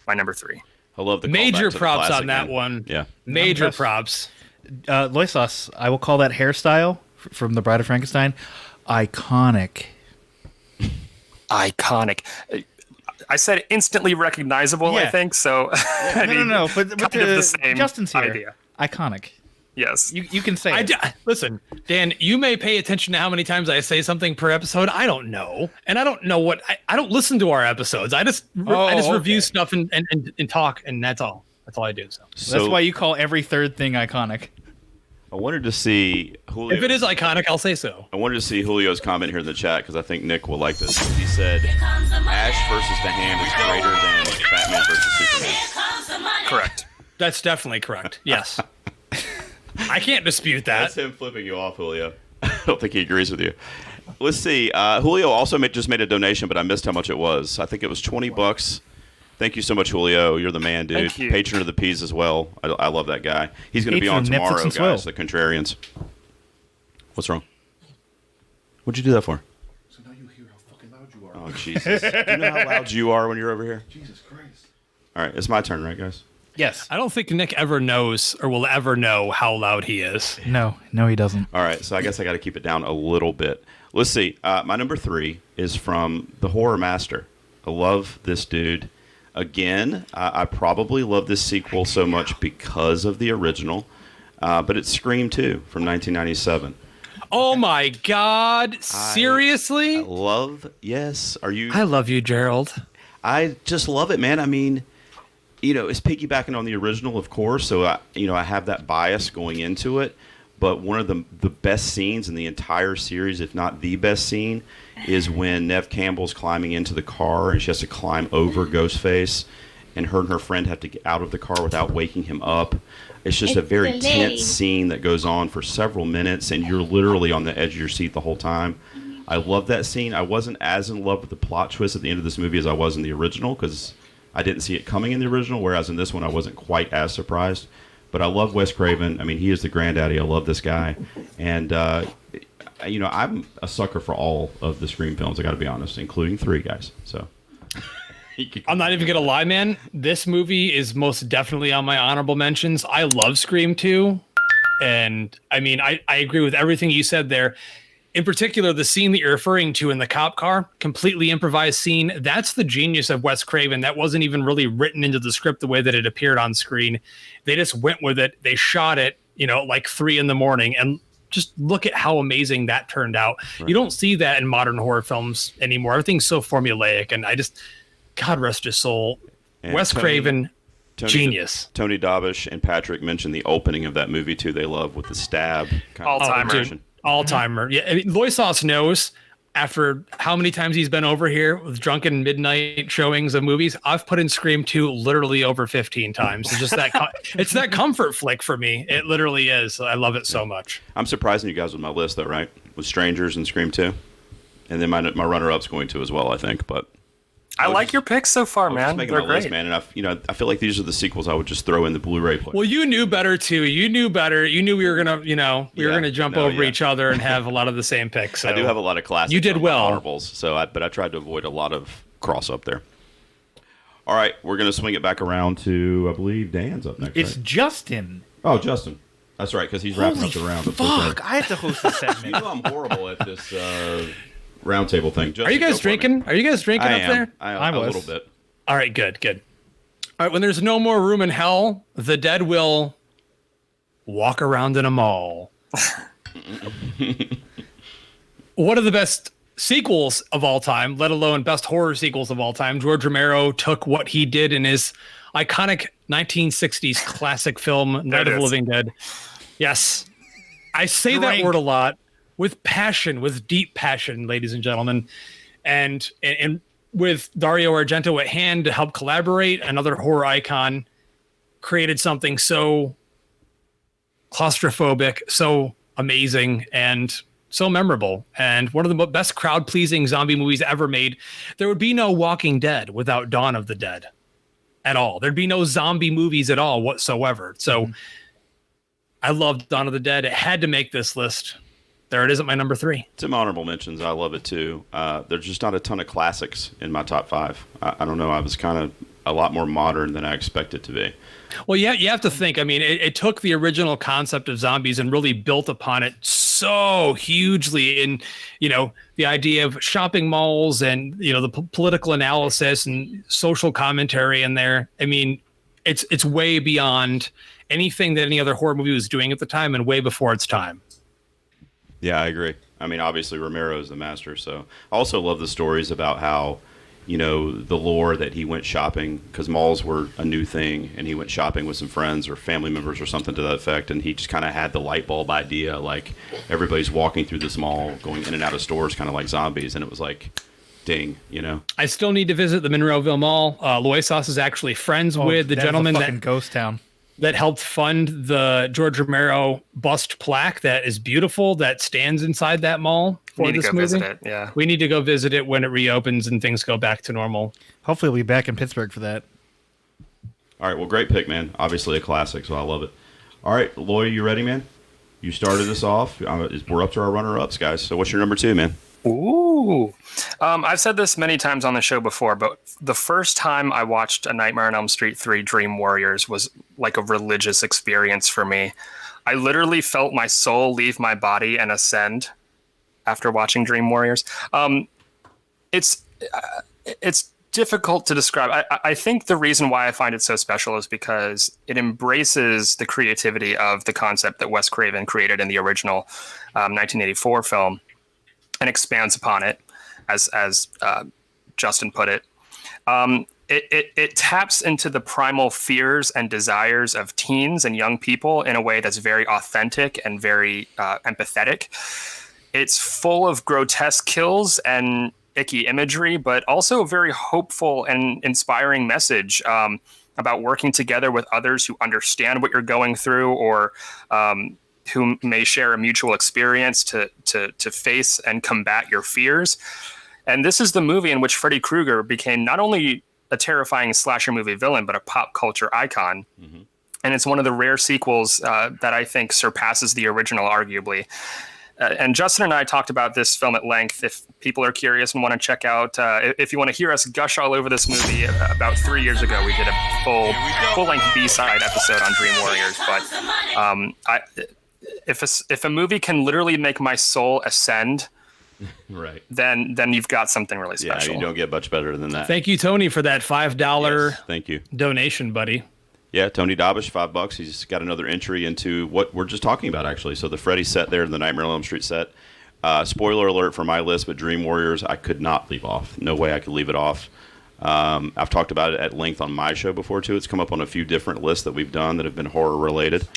my number 3. I love the Major callback to the props classic, on that man. one. Yeah. Major Impressed. props. Loisos, I will call that hairstyle from The Bride of Frankenstein iconic. Iconic. I said instantly recognizable, I Yeah. think. So No. But kind of the same Justin's here. idea. Iconic. Yes. You can say it. Listen, Dan, you may pay attention to how many times I say something per episode. I don't know. And I don't know what I don't listen to our episodes. I just review stuff and talk, and that's all. That's all I do. So That's why you call every third thing iconic. I wanted to see Julio. if it is iconic, I'll say so. I wanted to see Julio's comment here in the chat because I think Nick will like this. He said, Ash versus the Hand is greater than Batman versus Superman. Correct. That's definitely correct. Yes. I can't dispute that. That's him flipping you off, Julio. I don't think he agrees with you. Let's see. Julio also just made a donation, but I missed how much it was. I think it was $20. Thank you so much, Julio. You're the man, dude. Thank you. Patron of the Peas as well. I love that guy. He's going to be Patron on of Netflix tomorrow, and Swill. guys, the Contrarians. What's wrong? What'd you do that for? So now you hear how fucking loud you are. Oh, Jesus. Do you know how loud you are when you're over here? Jesus Christ. All right, it's my turn, right, guys? Yes. I don't think Nick ever knows or will ever know how loud he is. No, he doesn't. All right, so I guess I got to keep it down a little bit. Let's see. My number 3 is from The Horror Master. I love this dude. Again, I probably love this sequel so much because of the original, but it's Scream 2 from 1997. Oh my God! Seriously? Yes. Are you? I love you, Gerald. I just love it, man. I mean, it's piggybacking on the original, of course, so I have that bias going into it. But one of the best scenes in the entire series, if not the best scene, is when Neve Campbell's climbing into the car and she has to climb over Ghostface, and her and her friend have to get out of the car without waking him up. It's just a very tense scene that goes on for several minutes, and you're literally on the edge of your seat the whole time. I love that scene. I wasn't as in love with the plot twist at the end of this movie as I was in the original, because I didn't see it coming in the original, whereas in this one I wasn't quite as surprised. But I love Wes Craven. I mean, he is the granddaddy. I love this guy. And, I'm a sucker for all of the Scream films, I got to be honest, including 3, guys. So I'm not even gonna lie, man. This movie is most definitely on my honorable mentions. I love Scream 2, and I mean, I agree with everything you said there. In particular, the scene that you're referring to in the cop car, completely improvised scene. That's the genius of Wes Craven. That wasn't even really written into the script the way that it appeared on screen. They just went with it. They shot it, like 3 a.m, and just look at how amazing that turned out. Right. You don't see that in modern horror films anymore. Everything's so formulaic, and God rest his soul. And Wes Craven, genius. Tony Dobish and Patrick mentioned the opening of that movie too. They love with the stab. All-timer. All-timer. Yeah, I mean, Loisos knows after how many times he's been over here with drunken midnight showings of movies. I've put in Scream 2 literally over 15 times. It's just that it's that comfort flick for me. It literally is. I love it so much. I'm surprising you guys with my list though, right? With Strangers and Scream 2. And then my runner-up's going to as well, I think, but I like your picks so far, man. They're great, list, man. And I feel like these are the sequels I would just throw in the Blu-ray player. Well, you knew better too. You knew better. You knew we were gonna, we were gonna jump over each other and have a lot of the same picks. So. I do have a lot of classics. You did well. Honorables, but I tried to avoid a lot of cross up there. All right, we're gonna swing it back around to, I believe Dan's up next. It's right? Justin. Oh, Justin. That's right, because he's wrapping up the round. Fuck! I have to host this segment. You know I'm horrible at this roundtable thing. Justin, are you guys drinking? Are you guys drinking up there? I was. A little bit. All right, good. All right, when there's no more room in hell, the dead will walk around in a mall. One of the best sequels of all time, let alone best horror sequels of all time, George Romero took what he did in his iconic 1960s classic film, Night of the Living Dead. Yes. I say that word a lot. with passion, with deep passion, ladies and gentlemen, and with Dario Argento at hand to help collaborate, another horror icon created something so claustrophobic, so amazing, and so memorable, and one of the best crowd-pleasing zombie movies ever made. There would be no Walking Dead without Dawn of the Dead at all. There'd be no zombie movies at all whatsoever. So I loved Dawn of the Dead. It had to make this list. There it is at my number 3. Some honorable mentions. I love it too. There's just not a ton of classics in my top 5. I don't know. I was kind of a lot more modern than I expected to be. Well, yeah, you have to think. I mean, it took the original concept of zombies and really built upon it so hugely in, the idea of shopping malls and, the political analysis and social commentary in there. I mean, it's way beyond anything that any other horror movie was doing at the time and way before its time. Yeah, I agree. I mean, obviously Romero is the master. So I also love the stories about how, the lore that he went shopping because malls were a new thing, and he went shopping with some friends or family members or something to that effect, and he just kind of had the light bulb idea, like everybody's walking through this mall, going in and out of stores, kind of like zombies, and it was like, ding, I still need to visit the Monroeville Mall. Loisos is actually friends with the gentleman that ghost town that helped fund the George Romero bust plaque that is beautiful that stands inside that mall for this movie. Visit it. Yeah, we need to go visit it when it reopens and things go back to normal. Hopefully we'll be back in Pittsburgh for that. All right, well, great pick, man. Obviously a classic, so I love it. All right, Lloyd, you ready, man? You started this off. We're up to our runner-ups, guys. So what's your number 2, man? Ooh. I've said this many times on the show before, but the first time I watched A Nightmare on Elm Street 3 Dream Warriors was like a religious experience for me. I literally felt my soul leave my body and ascend after watching Dream Warriors. It's difficult to describe. I think the reason why I find it so special is because it embraces the creativity of the concept that Wes Craven created in the original 1984 film, and expands upon it, as Justin put it. It taps into the primal fears and desires of teens and young people in a way that's very authentic and very empathetic. It's full of grotesque kills and icky imagery, but also a very hopeful and inspiring message about working together with others who understand what you're going through, or who may share a mutual experience to face and combat your fears. And this is the movie in which Freddy Krueger became not only a terrifying slasher movie villain, but a pop culture icon. Mm-hmm. And it's one of the rare sequels that I think surpasses the original, arguably. And Justin and I talked about this film at length. If people are curious and want to check out, if you want to hear us gush all over this movie, about 3 years ago, we did a full-length B-side episode on Dream Warriors. But if a movie can literally make my soul ascend, right, then you've got something really special. Yeah, you don't get much better than that. Thank you, Tony, for that $5 thank you donation, buddy. Yeah, Tony Dobish, $5. He's got another entry into what we're just talking about, actually. So the Freddy set there, the Nightmare on Elm Street set. Spoiler alert for my list, but Dream Warriors I could not leave off. No way I could leave it off. I've talked about it at length on my show before, too. It's come up on a few different lists that we've done that have been horror-related.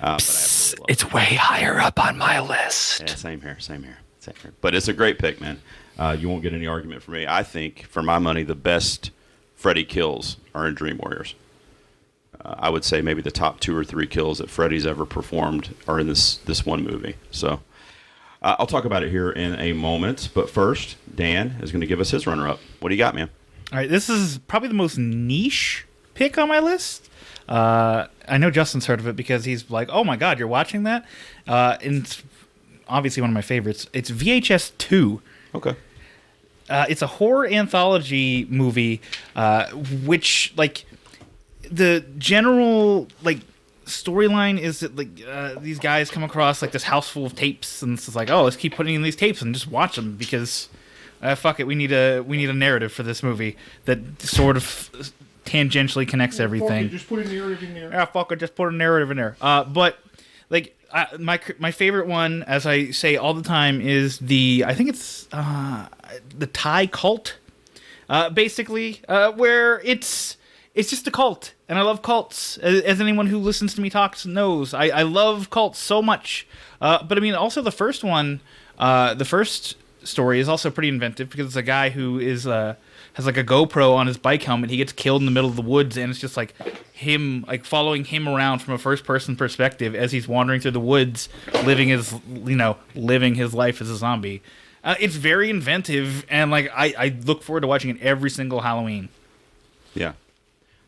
It's way higher up on my list. Yeah, same here. But it's a great pick, man. You won't get any argument from me. I think, for my money, the best Freddy kills are in Dream Warriors. I would say maybe the top 2 or 3 kills that Freddy's ever performed are in this one movie. So I'll talk about it here in a moment. But first, Dan is going to give us his runner-up. What do you got, man? All right, this is probably the most niche pick on my list. I know Justin's heard of it because he's like, oh my God, you're watching that? And it's obviously one of my favorites. It's VHS 2. Okay. It's a horror anthology movie, which, like, the general, like, storyline is that, like, these guys come across, like, this house full of tapes, and it's just like, oh, let's keep putting in these tapes and just watch them because... fuck it, we need a narrative for this movie that sort of tangentially connects everything. Fuck it, just put a narrative in there. Yeah, fuck it, just put a narrative in there. But like my favorite one, as I say all the time, is I think it's the Thai cult, basically, where it's it's just a cult, and I love cults. As anyone who listens to me talk knows, I love cults so much. But I mean, also the first one, the first story is also pretty inventive because it's a guy who is has like a GoPro on his bike helmet. He gets killed in the middle of the woods, and it's just like him, like following him around from a first-person perspective as he's wandering through the woods, living his life as a zombie. It's very inventive, and like I look forward to watching it every single Halloween. Yeah.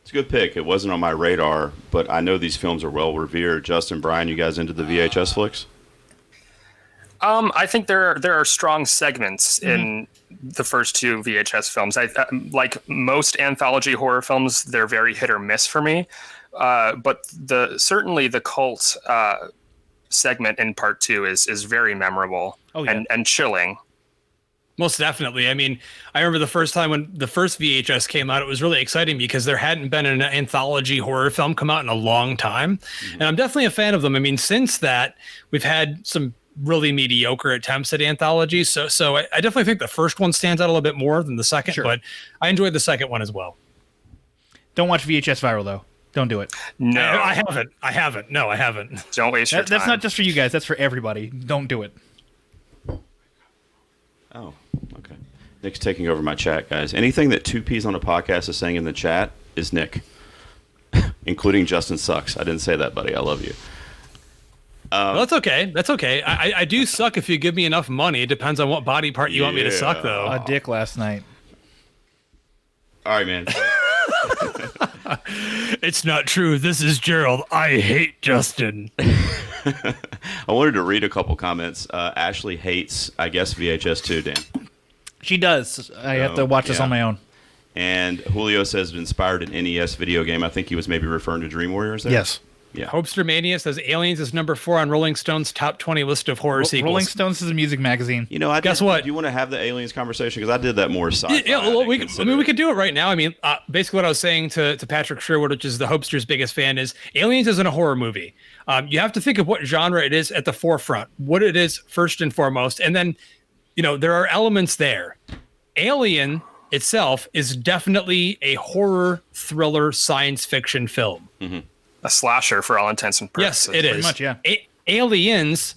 It's a good pick. It wasn't on my radar, but I know these films are well revered. Justin, Brian, you guys into the VHS flicks? I think there are strong segments in the first two VHS films. I like most anthology horror films; they're very hit or miss for me. But certainly the cult segment in part two is very memorable and chilling. Most definitely. I mean, I remember the first time when the first VHS came out, it was really exciting because there hadn't been an anthology horror film come out in a long time. And I'm definitely a fan of them. I mean, since that, we've had some really mediocre attempts at anthologies. So I definitely think the first one stands out a little bit more than the second, but I enjoyed the second one as well. Don't watch VHS Viral, though. Don't do it. No, I haven't. No, I haven't. Don't waste your time. That's not just for you guys. That's for everybody. Don't do it. Oh, okay. Nick's taking over my chat, guys. Anything that Two Peas on a Podcast is saying in the chat is Nick, including Justin sucks. I didn't say that, buddy. I love you. Well, that's okay. That's okay. I do suck if you give me enough money. It depends on what body part you want me to suck, though. A dick last night. All right, man. It's not true. This is Gerald. I hate Justin. I wanted to read a couple comments. Ashley hates, I guess, VHS 2, Dan. She does. I have to watch this on my own. And Julio says it inspired an NES video game. I think he was maybe referring to Dream Warriors there. Yes. Yeah. Hopester Mania says Aliens is number 4 on Rolling Stone's top 20 list of horror sequels. Rolling Stones is a music magazine. You know, Guess what? Do you want to have the Aliens conversation? Because I did that more sci-fi. Yeah, well, we could do it right now. I mean, basically what I was saying to Patrick Sherwood, which is the Hopester's biggest fan, is Aliens isn't a horror movie. You have to think of what genre it is at the forefront, what it is first and foremost. And then, you know, there are elements there. Alien itself is definitely a horror, thriller, science fiction film. Mm-hmm. A slasher for all intents and purposes. Yes, it is. Pretty much, yeah. Aliens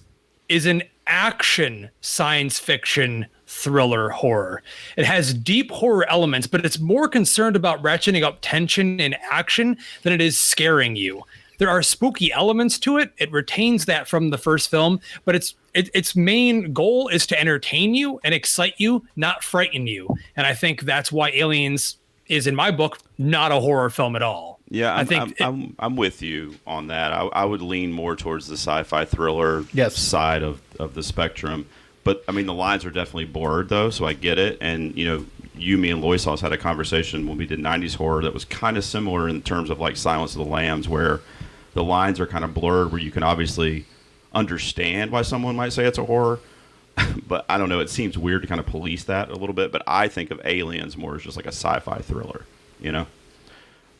is an action science fiction thriller horror. It has deep horror elements, but it's more concerned about ratcheting up tension and action than it is scaring you. There are spooky elements to it. It retains that from the first film, but its main goal is to entertain you and excite you, not frighten you. And I think that's why Aliens is, in my book, not a horror film at all. Yeah, I think I'm with you on that. I would lean more towards the sci-fi thriller side of the spectrum. But I mean, the lines are definitely blurred, though, so I get it. And you know, me and Loisos had a conversation when we did 90s horror that was kind of similar in terms of like Silence of the Lambs, where the lines are kind of blurred, where you can obviously understand why someone might say it's a horror. But I don't know. It seems weird to kind of police that a little bit. But I think of Aliens more as just like a sci-fi thriller, you know?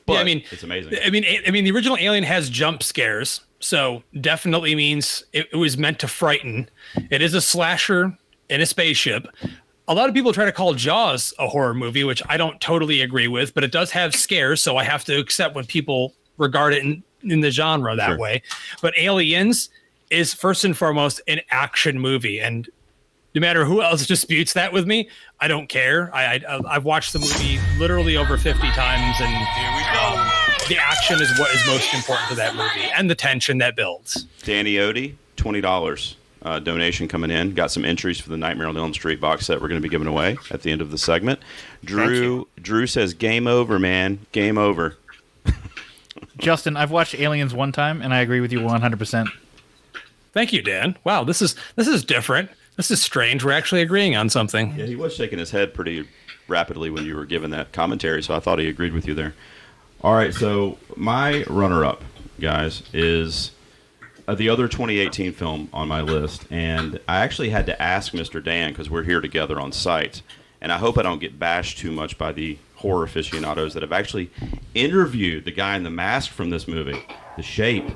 But yeah, I mean, it's amazing. I mean, the original Alien has jump scares, so definitely means it was meant to frighten. It is a slasher in a spaceship. A lot of people try to call Jaws a horror movie, which I don't totally agree with, but it does have scares, so I have to accept when people regard it in the genre that way. But Aliens is first and foremost an action movie, and no matter who else disputes that with me, I don't care. I've watched the movie literally over 50 times, and the action is what is most important to that movie, and the tension that builds. Danny Odie, $20 donation coming in. Got some entries for the Nightmare on Elm Street box set we're going to be giving away at the end of the segment. Drew says, game over, man. Game over. Justin, I've watched Aliens one time, and I agree with you 100%. Thank you, Dan. Wow, this is different. This is strange. We're actually agreeing on something. Yeah, he was shaking his head pretty rapidly when you were giving that commentary, so I thought he agreed with you there. All right, so my runner-up, guys, is the other 2018 film on my list, and I actually had to ask Mr. Dan, because we're here together on site, and I hope I don't get bashed too much by the horror aficionados that have actually interviewed the guy in the mask from this movie, The Shape,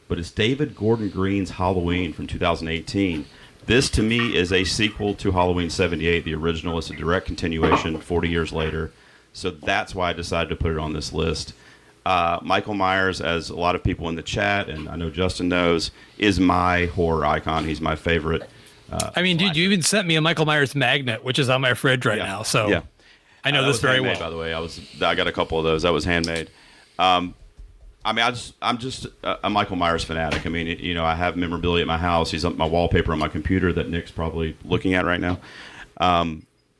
but it's David Gordon Green's Halloween from 2018. This, to me, is a sequel to Halloween 78, the original. It's a direct continuation 40 years later. So that's why I decided to put it on this list. Michael Myers, as a lot of people in the chat, and I know Justin knows, is my horror icon. He's my favorite. I mean, dude, you even sent me a Michael Myers magnet, which is on my fridge right now. So yeah. I know That this was very handmade, well. by the way, I got a couple of those. That was handmade. I mean, I'm just a Michael Myers fanatic. I mean, you know, I have memorabilia at my house. He's on my wallpaper on my computer that Nick's probably looking at right now.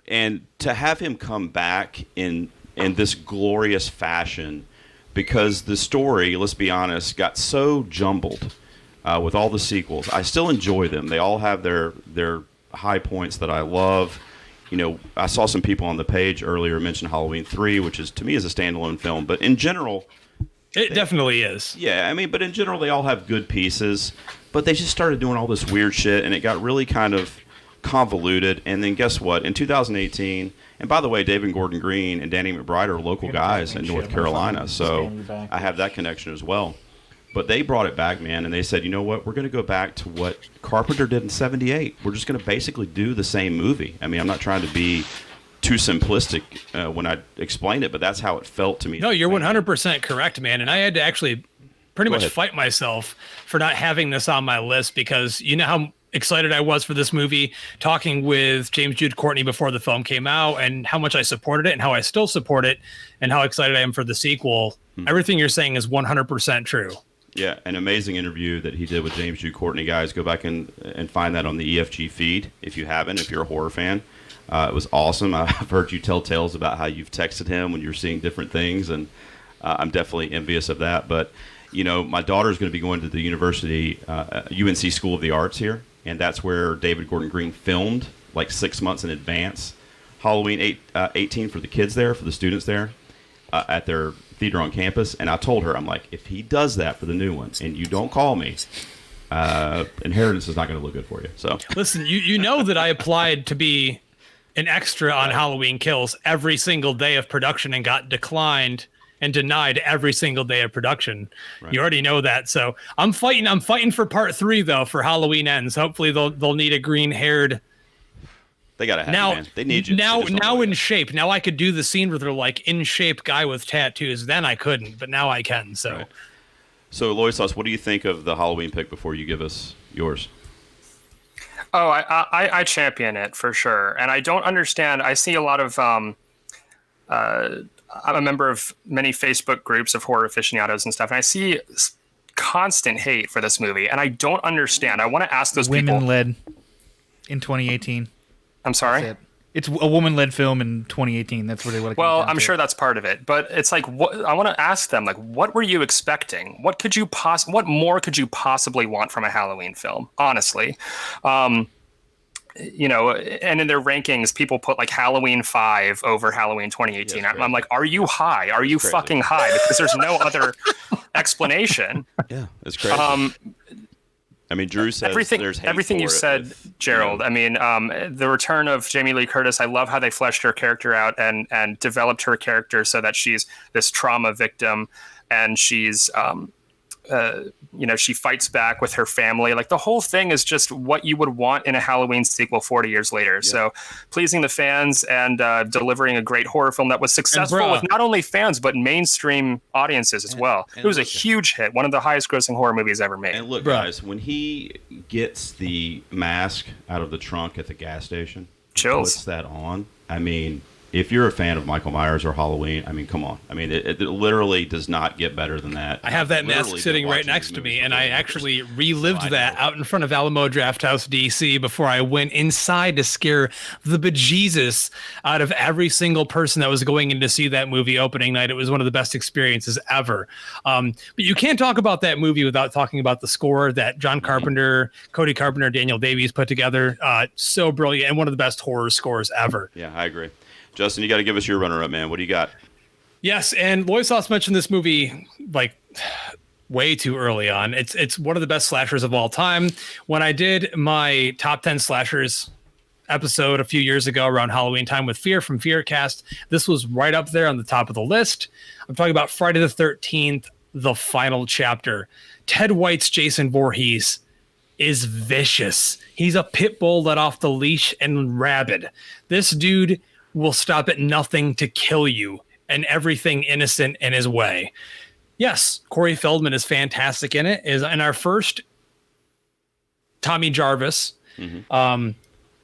And to have him come back in this glorious fashion, because the story, let's be honest, got so jumbled with all the sequels. I still enjoy them. They all have their high points that I love. You know, I saw some people on the page earlier mention Halloween 3, which is, to me, is a standalone film. But in general, It definitely is. yeah, I mean, but in general, they all have good pieces. But they just started doing all this weird shit, and it got really kind of convoluted. And then guess what? In 2018, and by the way, David Gordon Green and Danny McBride are local guys in North Carolina, so I have that connection as well. But they brought it back, man, and they said, you know what? We're going to go back to what Carpenter did in '78. We're just going to basically do the same movie. I mean, I'm not trying to be too simplistic when I explain it, but that's how it felt to me. No, you're 100% correct, man. And I had to actually pretty much ahead. fight myself for not having this on my list, because you know how excited I was for this movie, talking with James Jude Courtney before the film came out, and how much I supported it and how I still support it and how excited I am for the sequel. Everything you're saying is 100% true. Yeah, an amazing interview that he did with James Jude Courtney. Guys, go back and find that on the EFG feed if you haven't, if you're a horror fan. It was awesome. I've heard you tell tales about how you've texted him when you're seeing different things, and I'm definitely envious of that. But, you know, my daughter's going to be going to the university, UNC School of the Arts here, and that's where David Gordon Green filmed like 6 months in advance Halloween 18 for the kids there, for the students there, at their theater on campus. And I told her, I'm like, if he does that for the new one and you don't call me, Inheritance is not going to look good for you. So Listen, you know that I applied to be an extra on Halloween Kills every single day of production and got declined and denied every single day of production. Right. You already know that. So I'm fighting for part 3 though, for Halloween Ends. Hopefully they'll need a green-haired. they got to have Now, you, man. They need you. now They just don't in know it. shape. Now I could do the scene where they're like in shape guy with tattoos. Then I couldn't, but now I can. So Right. So, Loisos, what do you think of the Halloween pick before you give us yours? Oh, I champion it for sure, and I don't understand. I see a lot of. I'm a member of many Facebook groups of horror aficionados and stuff, and I see constant hate for this movie, and I don't understand. I want to ask those Women people. led in 2018. I'm sorry. That's it. It's a woman-led film in 2018. That's really what it comes Well, down I'm to. sure that's part of it, but it's like, what I want to ask them, like, what were you expecting? What more could you possibly want from a Halloween film? Honestly, you know, and in their rankings, people put like Halloween 5 over Halloween 2018. Yeah, I'm like, are you high? Are you crazy. fucking high? Because there's no other explanation. Yeah, it's crazy. I mean, Drew says there's hate everything for you it said, with, Gerald. you know, I mean, the return of Jamie Lee Curtis. I love how they fleshed her character out and developed her character so that she's this trauma victim, and she's you know, she fights back with her family. Like, the whole thing is just what you would want in a Halloween sequel 40 years later. Yeah. So pleasing the fans and delivering a great horror film that was successful with not only fans, but mainstream audiences as well. It was a huge hit. One of the highest grossing horror movies ever made. And look, guys, when he gets the mask out of the trunk at the gas station, chills. Puts that on. I mean, if you're a fan of Michael Myers or Halloween, I mean, come on. I mean, it literally does not get better than that. I have that mask sitting right next to me, and I actually relived that out in front of Alamo Drafthouse, DC, before I went inside to scare the bejesus out of every single person that was going in to see that movie opening night. It was one of the best experiences ever. But you can't talk about that movie without talking about the score that John Carpenter, Cody Carpenter, Daniel Davies put together. So brilliant, and one of the best horror scores ever. Yeah, I agree. Justin, you got to give us your runner-up, man. What do you got? Yes, and Loisos mentioned this movie like way too early on. It's one of the best slashers of all time. When I did my top 10 slashers episode a few years ago around Halloween time with Fear from Fearcast, this was right up there on the top of the list. I'm talking about Friday the 13th, the final chapter. Ted White's Jason Voorhees is vicious. He's a pit bull let off the leash and rabid. This dude will stop at nothing to kill you, and everything innocent in his way. Yes, Corey Feldman is fantastic in it. Is in our first Tommy Jarvis.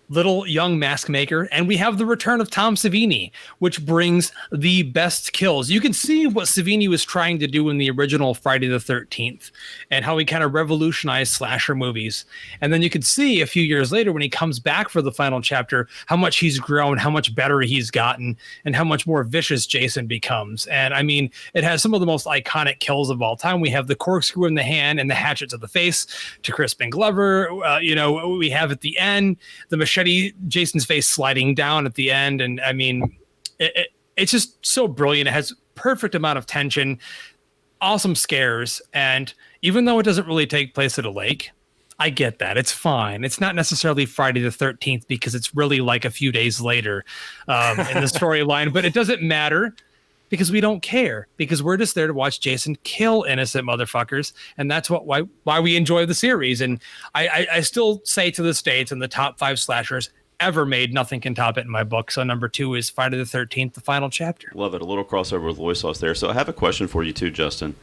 Little young mask maker, and we have the return of Tom Savini, which brings the best kills. You can see what Savini was trying to do in the original Friday the 13th and how he kind of revolutionized slasher movies. And then you can see a few years later when he comes back for the final chapter, how much he's grown, how much better he's gotten, and how much more vicious Jason becomes. And I mean, it has some of the most iconic kills of all time. We have the corkscrew in the hand and the hatchet to the face to Crispin Glover. We have at the end, the machete, Jason's face sliding down at the end. And I mean, it's just so brilliant. It has perfect amount of tension, awesome scares. And even though it doesn't really take place at a lake, I get that. It's fine. It's not necessarily Friday the 13th because it's really like a few days later in the storyline, but it doesn't matter because we don't care, because we're just there to watch Jason kill innocent motherfuckers. And that's why we enjoy the series. And I still say to this day, it's in the top 5 slashers ever made. Nothing can top it in my book. So number 2 is Friday the 13th, the final chapter. Love it. A little crossover with Loy Sauce there. So I have a question for you too, Justin.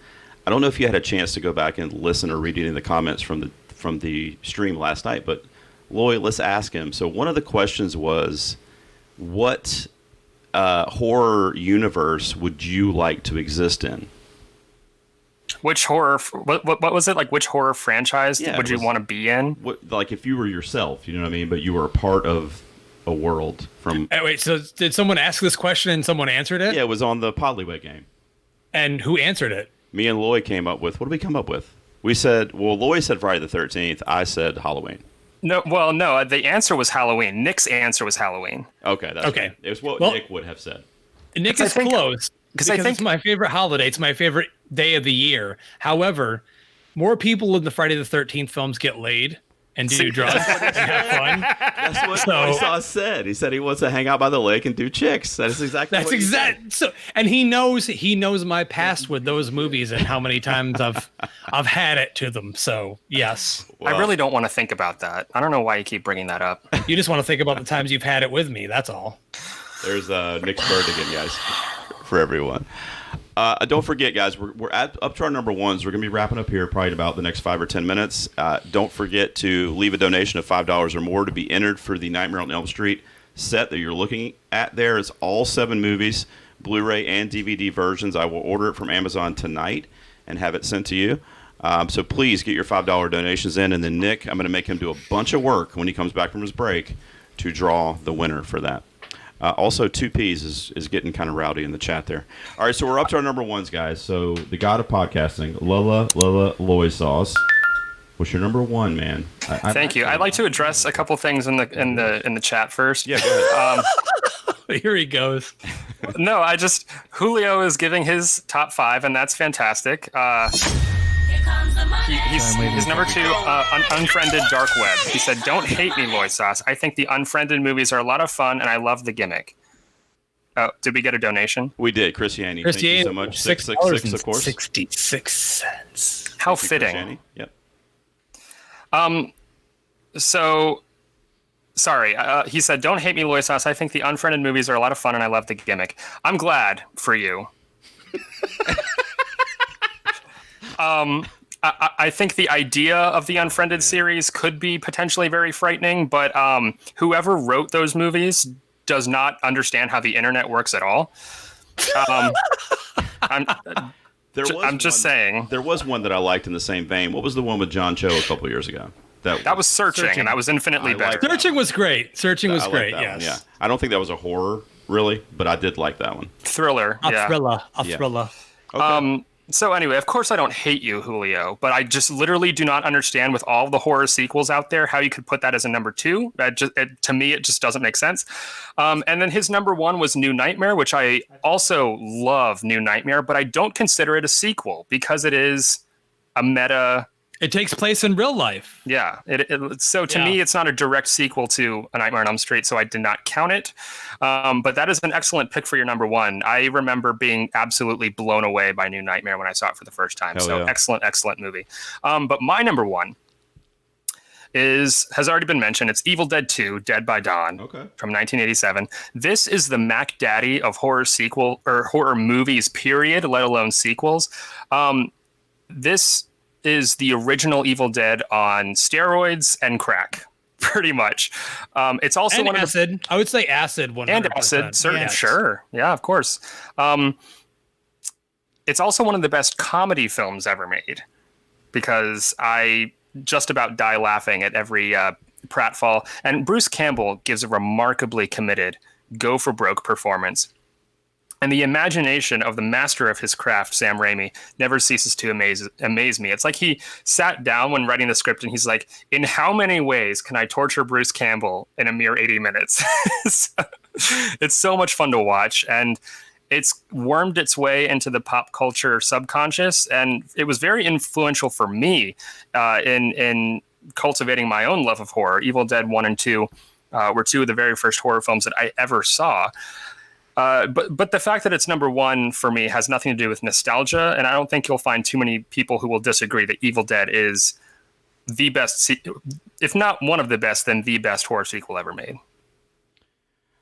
I don't know if you had a chance to go back and listen or read any of the comments from the stream last night, but Loy, let's ask him. So one of the questions was, what horror universe would you like to exist in? Which horror? What was it like? Which horror franchise would you want to be in? Like if you were yourself, you know what I mean, but you were a part of a world from. Hey, wait, so did someone ask this question and someone answered it? Yeah, it was on the Podlyway game. And who answered it? Me and Loy came up with. What did we come up with? We said, well, Loy said Friday the 13th. I said Halloween. No. The answer was Halloween. Nick's answer was Halloween. Okay, that's okay. Right. It was what Nick would have said. Nick is close because it's my favorite holiday. It's my favorite day of the year. However, more people in the Friday the 13th films get laid and do drugs and have fun. That's what Loy Sauce said. He said he wants to hang out by the lake and do chicks. That is exactly. That's exact. So, and he knows my past with those movies and how many times I've had it to them. So yes, I really don't want to think about that. I don't know why you keep bringing that up. You just want to think about the times you've had it with me. That's all. There's Nick's bird again, guys, for everyone. Don't forget, guys, we're up to our number 1s. We're going to be wrapping up here probably in about the next 5 or 10 minutes. Don't forget to leave a donation of $5 or more to be entered for the Nightmare on Elm Street set that you're looking at there. It's all 7 movies, Blu-ray and DVD versions. I will order it from Amazon tonight and have it sent to you. So please get your $5 donations in. And then Nick, I'm going to make him do a bunch of work when he comes back from his break to draw the winner for that. Also, 2Ps is getting kind of rowdy in the chat there. All right, so we're up to our number 1s, guys. So the god of podcasting, Lola Loy Sauce. What's your number 1, man? Thank you. I'd like to address a couple things in the chat first. Yeah, go ahead. Here he goes. No, Julio is giving his top 5, and that's fantastic. He's number 2, Unfriended Dark Web. He said, "Don't hate me, Loy Sauce. I think the Unfriended movies are a lot of fun, and I love the gimmick." Oh, did we get a donation? We did. Christiani, thank you so much. 666, of course. 66 cents. How fitting. Yep. So, sorry. He said, "Don't hate me, Loy Sauce. I think the Unfriended movies are a lot of fun, and I love the gimmick." I'm glad for you. I think the idea of the Unfriended series could be potentially very frightening, but whoever wrote those movies does not understand how the internet works at all. I'm just saying. There was one that I liked in the same vein. What was the one with John Cho a couple years ago? That was Searching, and that was infinitely better. Searching was great. Searching was great, yes. Yeah. I don't think that was a horror, really, but I did like that one. Thriller, A thriller. Okay. So anyway, of course I don't hate you, Julio, but I just literally do not understand with all the horror sequels out there how you could put that as a number 2. To me, it just doesn't make sense. And then his number 1 was New Nightmare, which I also love New Nightmare, but I don't consider it a sequel because it is a meta. It takes place in real life. Yeah. So to me, it's not a direct sequel to A Nightmare on Elm Street, so I did not count it. But that is an excellent pick for your number 1. I remember being absolutely blown away by New Nightmare when I saw it for the first time. Excellent movie. But my number 1 has already been mentioned. It's Evil Dead 2, Dead by Dawn, from 1987. This is the Mac Daddy of horror horror movies, period, let alone sequels. This is the original Evil Dead on steroids and crack, pretty much. It's also and one acid. of the, I would say acid 100%. and acid, certainly, Yes. sure, yeah, of course. It's also one of the best comedy films ever made, because I just about die laughing at every pratfall. And Bruce Campbell gives a remarkably committed, go-for-broke performance. And the imagination of the master of his craft, Sam Raimi, never ceases to amaze me. It's like he sat down when writing the script and he's like, in how many ways can I torture Bruce Campbell in a mere 80 minutes? It's so much fun to watch. And it's wormed its way into the pop culture subconscious. And it was very influential for me in cultivating my own love of horror. Evil Dead 1 and 2 were two of the very first horror films that I ever saw. But the fact that it's number one for me has nothing to do with nostalgia, and I don't think you'll find too many people who will disagree that Evil Dead is the best, if not one of the best, then the best horror sequel ever made.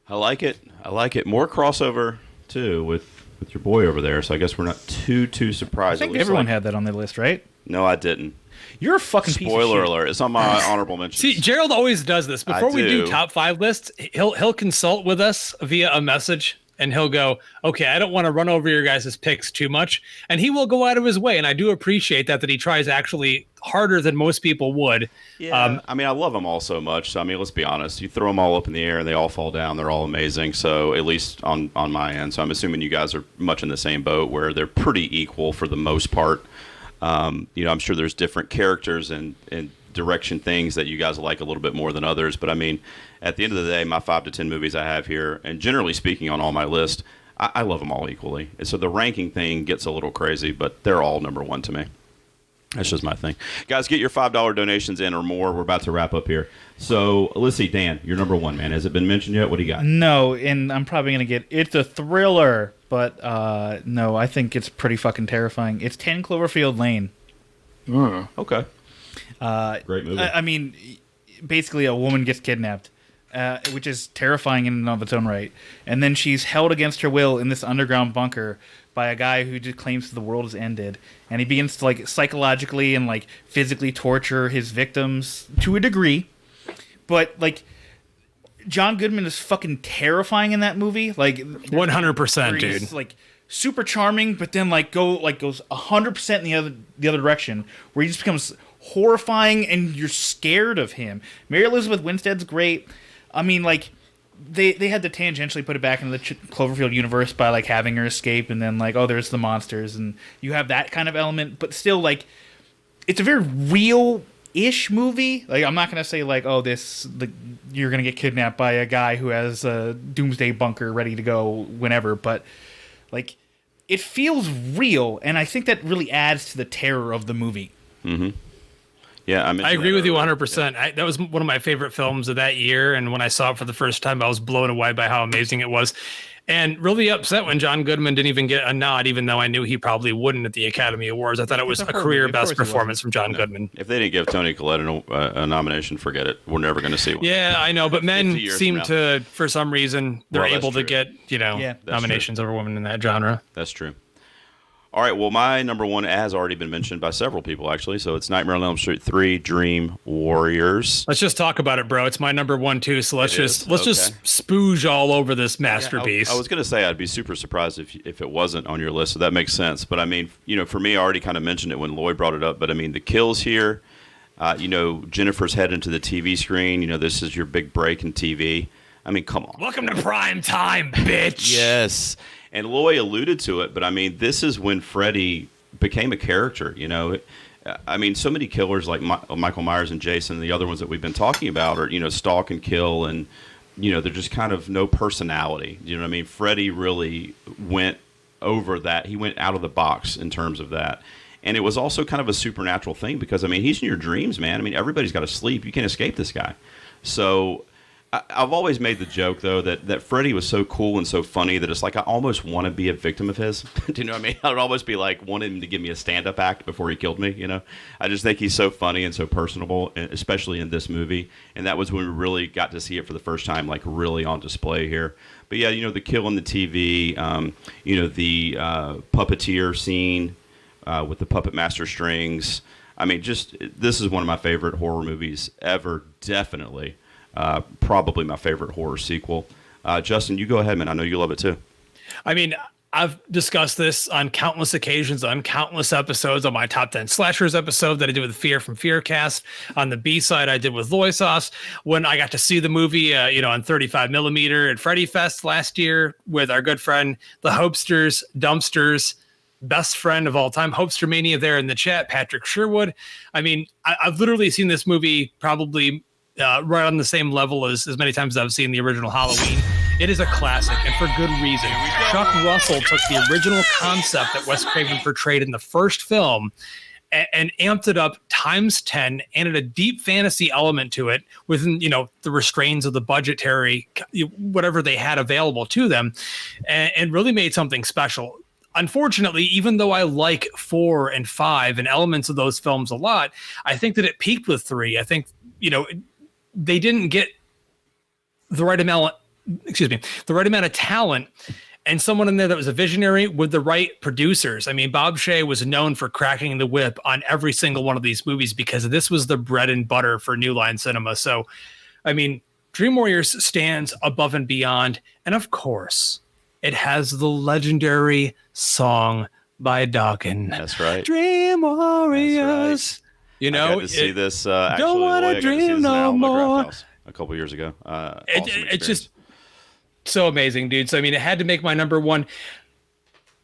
I like it. More crossover too with your boy over there, so I guess we're not too surprised. I think everyone had that on their list, right? No, I didn't. You're a fucking piece of shit. Spoiler alert! It's on my honorable mentions. See, Gerald always does this. Before we do top 5 lists, he'll consult with us via a message, and he'll go, okay, I don't want to run over your guys' picks too much. And he will go out of his way, and I do appreciate that he tries actually harder than most people would. Yeah, I mean, I love them all so much. So, I mean, let's be honest. You throw them all up in the air, and they all fall down. They're all amazing. So, at least on my end. So, I'm assuming you guys are much in the same boat where they're pretty equal for the most part. I'm sure there's different characters and direction things that you guys like a little bit more than others. But, I mean, at the end of the day, my 5 to 10 movies I have here, and generally speaking on all my list, I love them all equally. And so the ranking thing gets a little crazy, but they're all number one to me. That's just my thing. Guys, get your $5 donations in or more. We're about to wrap up here. So, let's see, Dan, you're number one, man. Has it been mentioned yet? What do you got? No, and I'm probably going to get... It's a thriller, but no, I think it's pretty fucking terrifying. It's 10 Cloverfield Lane. Okay. Great movie. I mean, basically a woman gets kidnapped, which is terrifying in and of its own right. And then she's held against her will in this underground bunker by a guy who just claims the world has ended. And he begins to like psychologically and like physically torture his victims to a degree. But like John Goodman is fucking terrifying in that movie. Like 100%, dude. Like super charming, but then goes 100% in the other direction, where he just becomes horrifying and you're scared of him. Mary Elizabeth Winstead's great. I mean, like they had to tangentially put it back into the Cloverfield universe by like having her escape, and then like, oh, there's the monsters, and you have that kind of element, but still like it's a very real-ish movie. Like I'm not gonna say like, oh, you're gonna get kidnapped by a guy who has a doomsday bunker ready to go whenever, but like it feels real, and I think that really adds to the terror of the movie. Mm-hmm. Yeah, I agree with you 100%. Yeah. That was one of my favorite films of that year, and when I saw it for the first time, I was blown away by how amazing it was, and really upset when John Goodman didn't even get a nod, even though I knew he probably wouldn't at the Academy Awards. I thought it was a career best performance from John Goodman. If they didn't give Toni Collette a nomination, forget it. We're never going to see one. Yeah, I know, but men seem to, for some reason, they're able to get nominations over women in that genre. That's true. All right, well, my number one has already been mentioned by several people, actually. So it's Nightmare on Elm Street 3, Dream Warriors. Let's just talk about it, bro. It's my number one, too. So let's just spooge all over this masterpiece. I was going to say I'd be super surprised if it wasn't on your list, so that makes sense. But, I mean, for me, I already kind of mentioned it when Lloyd brought it up. But, I mean, the kills here, Jennifer's head into the TV screen. This is your big break in TV. I mean, come on. Welcome to prime time, bitch. Yes. And Loy alluded to it, but I mean, this is when Freddy became a character, I mean, so many killers like Michael Myers and Jason and the other ones that we've been talking about are, stalk and kill, and, they're just kind of no personality. You know what I mean? Freddy really went over that. He went out of the box in terms of that. And it was also kind of a supernatural thing because, I mean, he's in your dreams, man. I mean, everybody's got to sleep. You can't escape this guy. So I've always made the joke though that Freddy was so cool and so funny that it's like I almost want to be a victim of his. Do you know what I mean? I would almost be like wanting him to give me a stand-up act before he killed me. You know, I just think he's so funny and so personable, especially in this movie. And that was when we really got to see it for the first time, like really on display here. But yeah, you know, the kill on the TV, you know, the puppeteer scene with the puppet master strings. I mean, just this is one of my favorite horror movies ever. Definitely. Probably my favorite horror sequel. Justin, you go ahead, man. I know you love it too. I mean, I've discussed this on countless occasions, on countless episodes, on my top 10 slashers episode that I did with Fear from Fearcast. On the B side, I did with Loy Sauce. When I got to see the movie, you know, on 35 millimeter at Freddy Fest last year with our good friend, the Hopesters, Dumpsters, best friend of all time, Hopester Mania there in the chat, Patrick Sherwood. I mean, I've literally seen this movie probably right on the same level as many times as I've seen the original Halloween. It is a classic, and for good reason. Chuck Russell took the original concept that Wes Craven portrayed in the first film and amped it up times 10, added a deep fantasy element to it within, you know, the restraints of the budgetary, whatever they had available to them, and really made something special. Unfortunately, even though I like 4 and 5 and elements of those films a lot, I think that it peaked with 3. I think, you know, they didn't get the right amount of talent and someone in there that was a visionary with the right producers. I mean, Bob Shaye was known for cracking the whip on every single one of these movies because this was the bread and butter for New Line Cinema. So, I mean, Dream Warriors stands above and beyond. And of course, it has the legendary song by Dawkins. That's right. Dream Warriors. That's right. You know, I got to see this. Actually, don't want to dream no more. A couple years ago. Awesome it's just so amazing, dude. So I mean, it had to make my number one.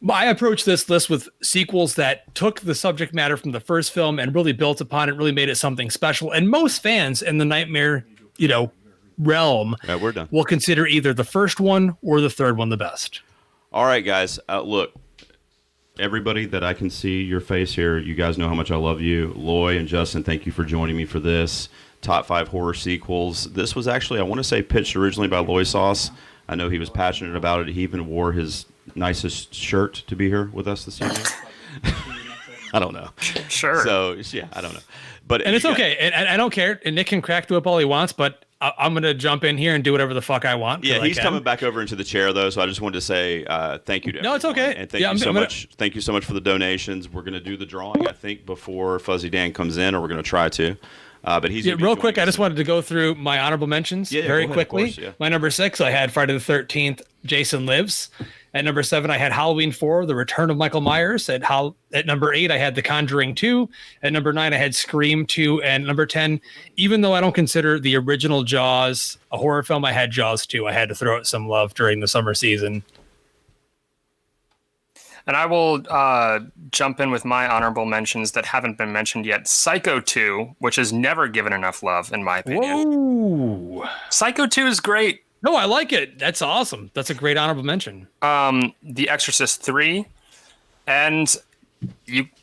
I approached this list with sequels that took the subject matter from the first film and really built upon it, really made it something special. And most fans in the Nightmare, you know, realm, we're done. will consider either the first one or the third one the best. All right, guys. Look. Everybody that I can see your face here, you guys know how much I love you. Loy and Justin, thank you for joining me for this. Top 5 horror sequels. This was actually, I want to say, pitched originally by Loy Sauce. I know he was passionate about it. He even wore his nicest shirt to be here with us this evening. I don't know. Sure. So, yeah, I don't know. But And it's okay. And I don't care. And Nick can crack the whip all he wants, but I'm going to jump in here and do whatever the fuck I want. Yeah, he's coming back over into the chair, though, so I just wanted to say thank you to everyone. No, it's okay. And thank you so much. Thank you so much for the donations. We're going to do the drawing, I think, before Fuzzy Dan comes in, or we're going to try to. But he's real quick. I just wanted to go through my honorable mentions very quickly. Course, yeah. My number 6, I had Friday the 13th, Jason Lives. At number 7, I had Halloween 4, The Return of Michael Myers. At number 8, I had The Conjuring 2. At number 9, I had Scream 2. And number 10, even though I don't consider the original Jaws a horror film, I had Jaws 2. I had to throw it some love during the summer season. And I will jump in with my honorable mentions that haven't been mentioned yet. Psycho 2, which is never given enough love, in my opinion. Whoa. Psycho 2 is great. No, I like it. That's awesome. That's a great honorable mention. The Exorcist 3, and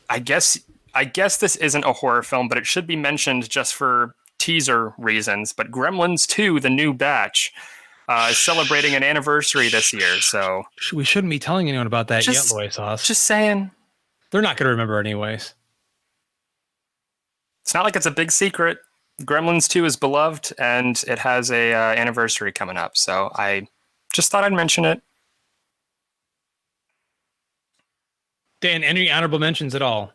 I guess this isn't a horror film, but it should be mentioned just for teaser reasons. But Gremlins 2, the new batch, is celebrating an anniversary this year. So we shouldn't be telling anyone about that yet, Loy Sauce. Just saying. They're not going to remember anyways. It's not like it's a big secret. Gremlins 2 is beloved, and it has a anniversary coming up. So I just thought I'd mention it. Dan, any honorable mentions at all?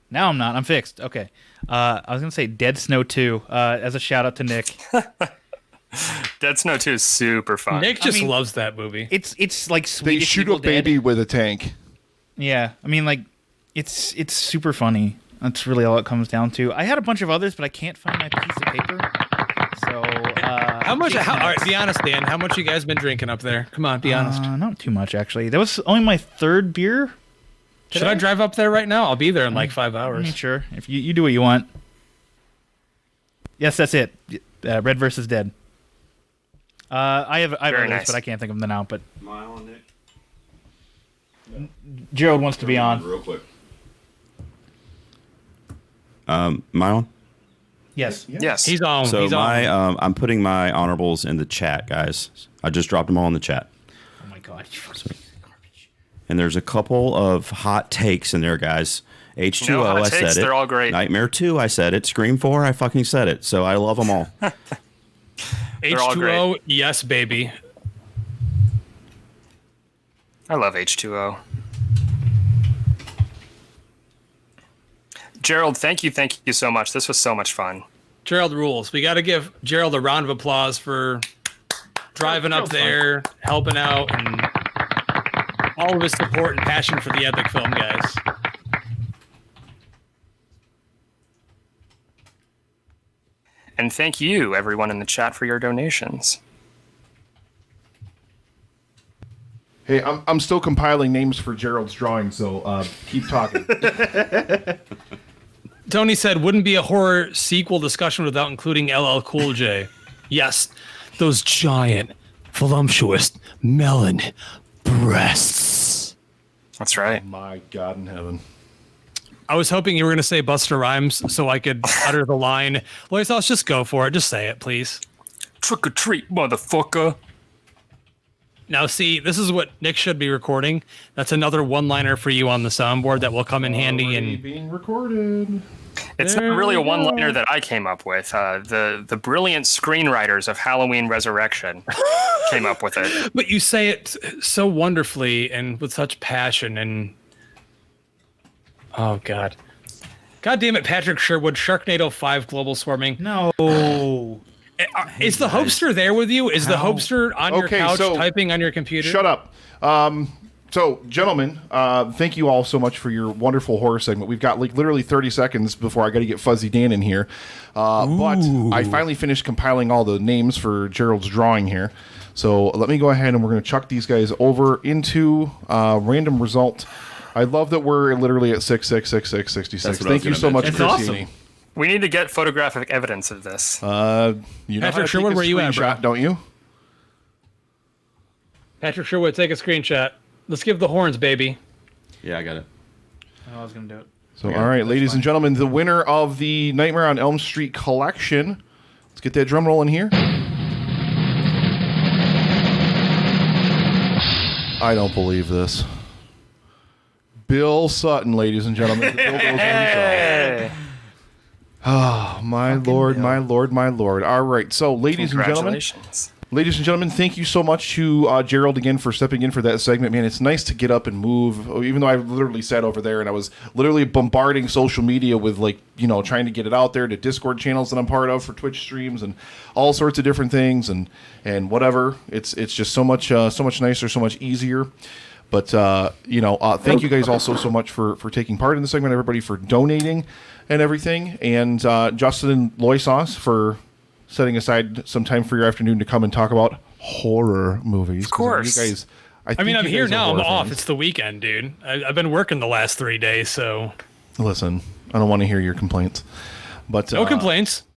Now I'm not. I'm fixed. Okay. I was going to say Dead Snow 2 as a shout out to Nick. Dead Snow 2 is super fun. Nick just loves that movie. It's like They Swedish shoot Evil a baby Dead. with a tank. Yeah. I mean, like, it's super funny. That's really all it comes down to. I had a bunch of others, but I can't find my piece of paper. So, how much? All right, be honest, Dan. How much you guys been drinking up there? Come on, be honest. Not too much, actually. That was only my 3rd beer. Should I drive up there right now? I'll be there in like 5 hours. I mean, sure. If you do what you want. Yes, that's it. Red versus Dead. I have others, nice. but I can't think of them now. But Am I on, Nick? Gerald wants to be on. Real quick. Am I on? Yes. Yes. He's on. So he's on. I'm putting my honorables in the chat, guys. I just dropped them all in the chat. Oh my god. And there's a couple of hot takes in there, guys. H2O, No hot I takes, said it. they're all great. Nightmare 2, I said it. Scream 4, I fucking said it. So I love them all. they're all H2O, great. yes, baby. I love H2O. Gerald, thank you so much. This was so much fun. Gerald rules. We got to give Gerald a round of applause for driving up there, helping out, and all of his support and passion for the epic film, guys. And thank you, everyone in the chat, for your donations. Hey, I'm still compiling names for Gerald's drawing, so keep talking. Tony said, wouldn't be a horror sequel discussion without including LL Cool J. Yes, those giant, voluptuous melon breasts. That's right. My God in heaven. I was hoping you were going to say Busta Rhymes so I could utter the line. Lois, let's just go for it. Just say it, please. Trick or treat, motherfucker. Now, see, this is what Nick should be recording. That's another one-liner for you on the soundboard that will come in handy. Already And being recorded. It's There not really a we go. one-liner that I came up with. The brilliant screenwriters of Halloween Resurrection came up with it. but you say it so wonderfully and with such passion. And oh God, God damn it, Patrick Sherwood, Sharknado 5 global swarming. No. Is the hopester there with you? Is the hopester on your Okay, couch so- typing on your computer? Shut up. So, gentlemen, thank you all so much for your wonderful horror segment. We've got like literally 30 seconds before I got to get Fuzzy Dan in here. But I finally finished compiling all the names for Gerald's drawing here. So let me go ahead and we're going to chuck these guys over into random result. I love that we're literally at 66666. That's what I Thank was you gonna so much, mention. That's Chris awesome. Heaney. We need to get photographic evidence of this. You know Patrick how to Sherwood, take a where you at, bro? screenshot, don't you? Patrick Sherwood, take a screenshot. Let's give the horns, baby. Yeah, I got it. I was gonna do it. So, all right, ladies and gentlemen, the winner of the Nightmare on Elm Street collection. Let's get that drum rolling here. I don't believe this. Bill Sutton, ladies and gentlemen. The Bill goes himself. Hey. Oh, my lord, my lord, my lord. All right, so ladies and gentlemen, Congratulations. thank you so much to Gerald again for stepping in for that segment. Man, it's nice to get up and move. Even though I literally sat over there and I was literally bombarding social media with trying to get it out there to Discord channels that I'm part of for Twitch streams and all sorts of different things and whatever. It's just so much nicer, so much easier. But thank you guys also so much for taking part in the segment. Everybody for donating and everything, and Justin and Loisauce for setting aside some time for your afternoon to come and talk about horror movies. Of course. You guys, I mean, I'm you here guys are now. I'm horror off. fans. It's the weekend, dude. I've been working the last 3 days, so Listen, I don't want to hear your complaints. But no complaints.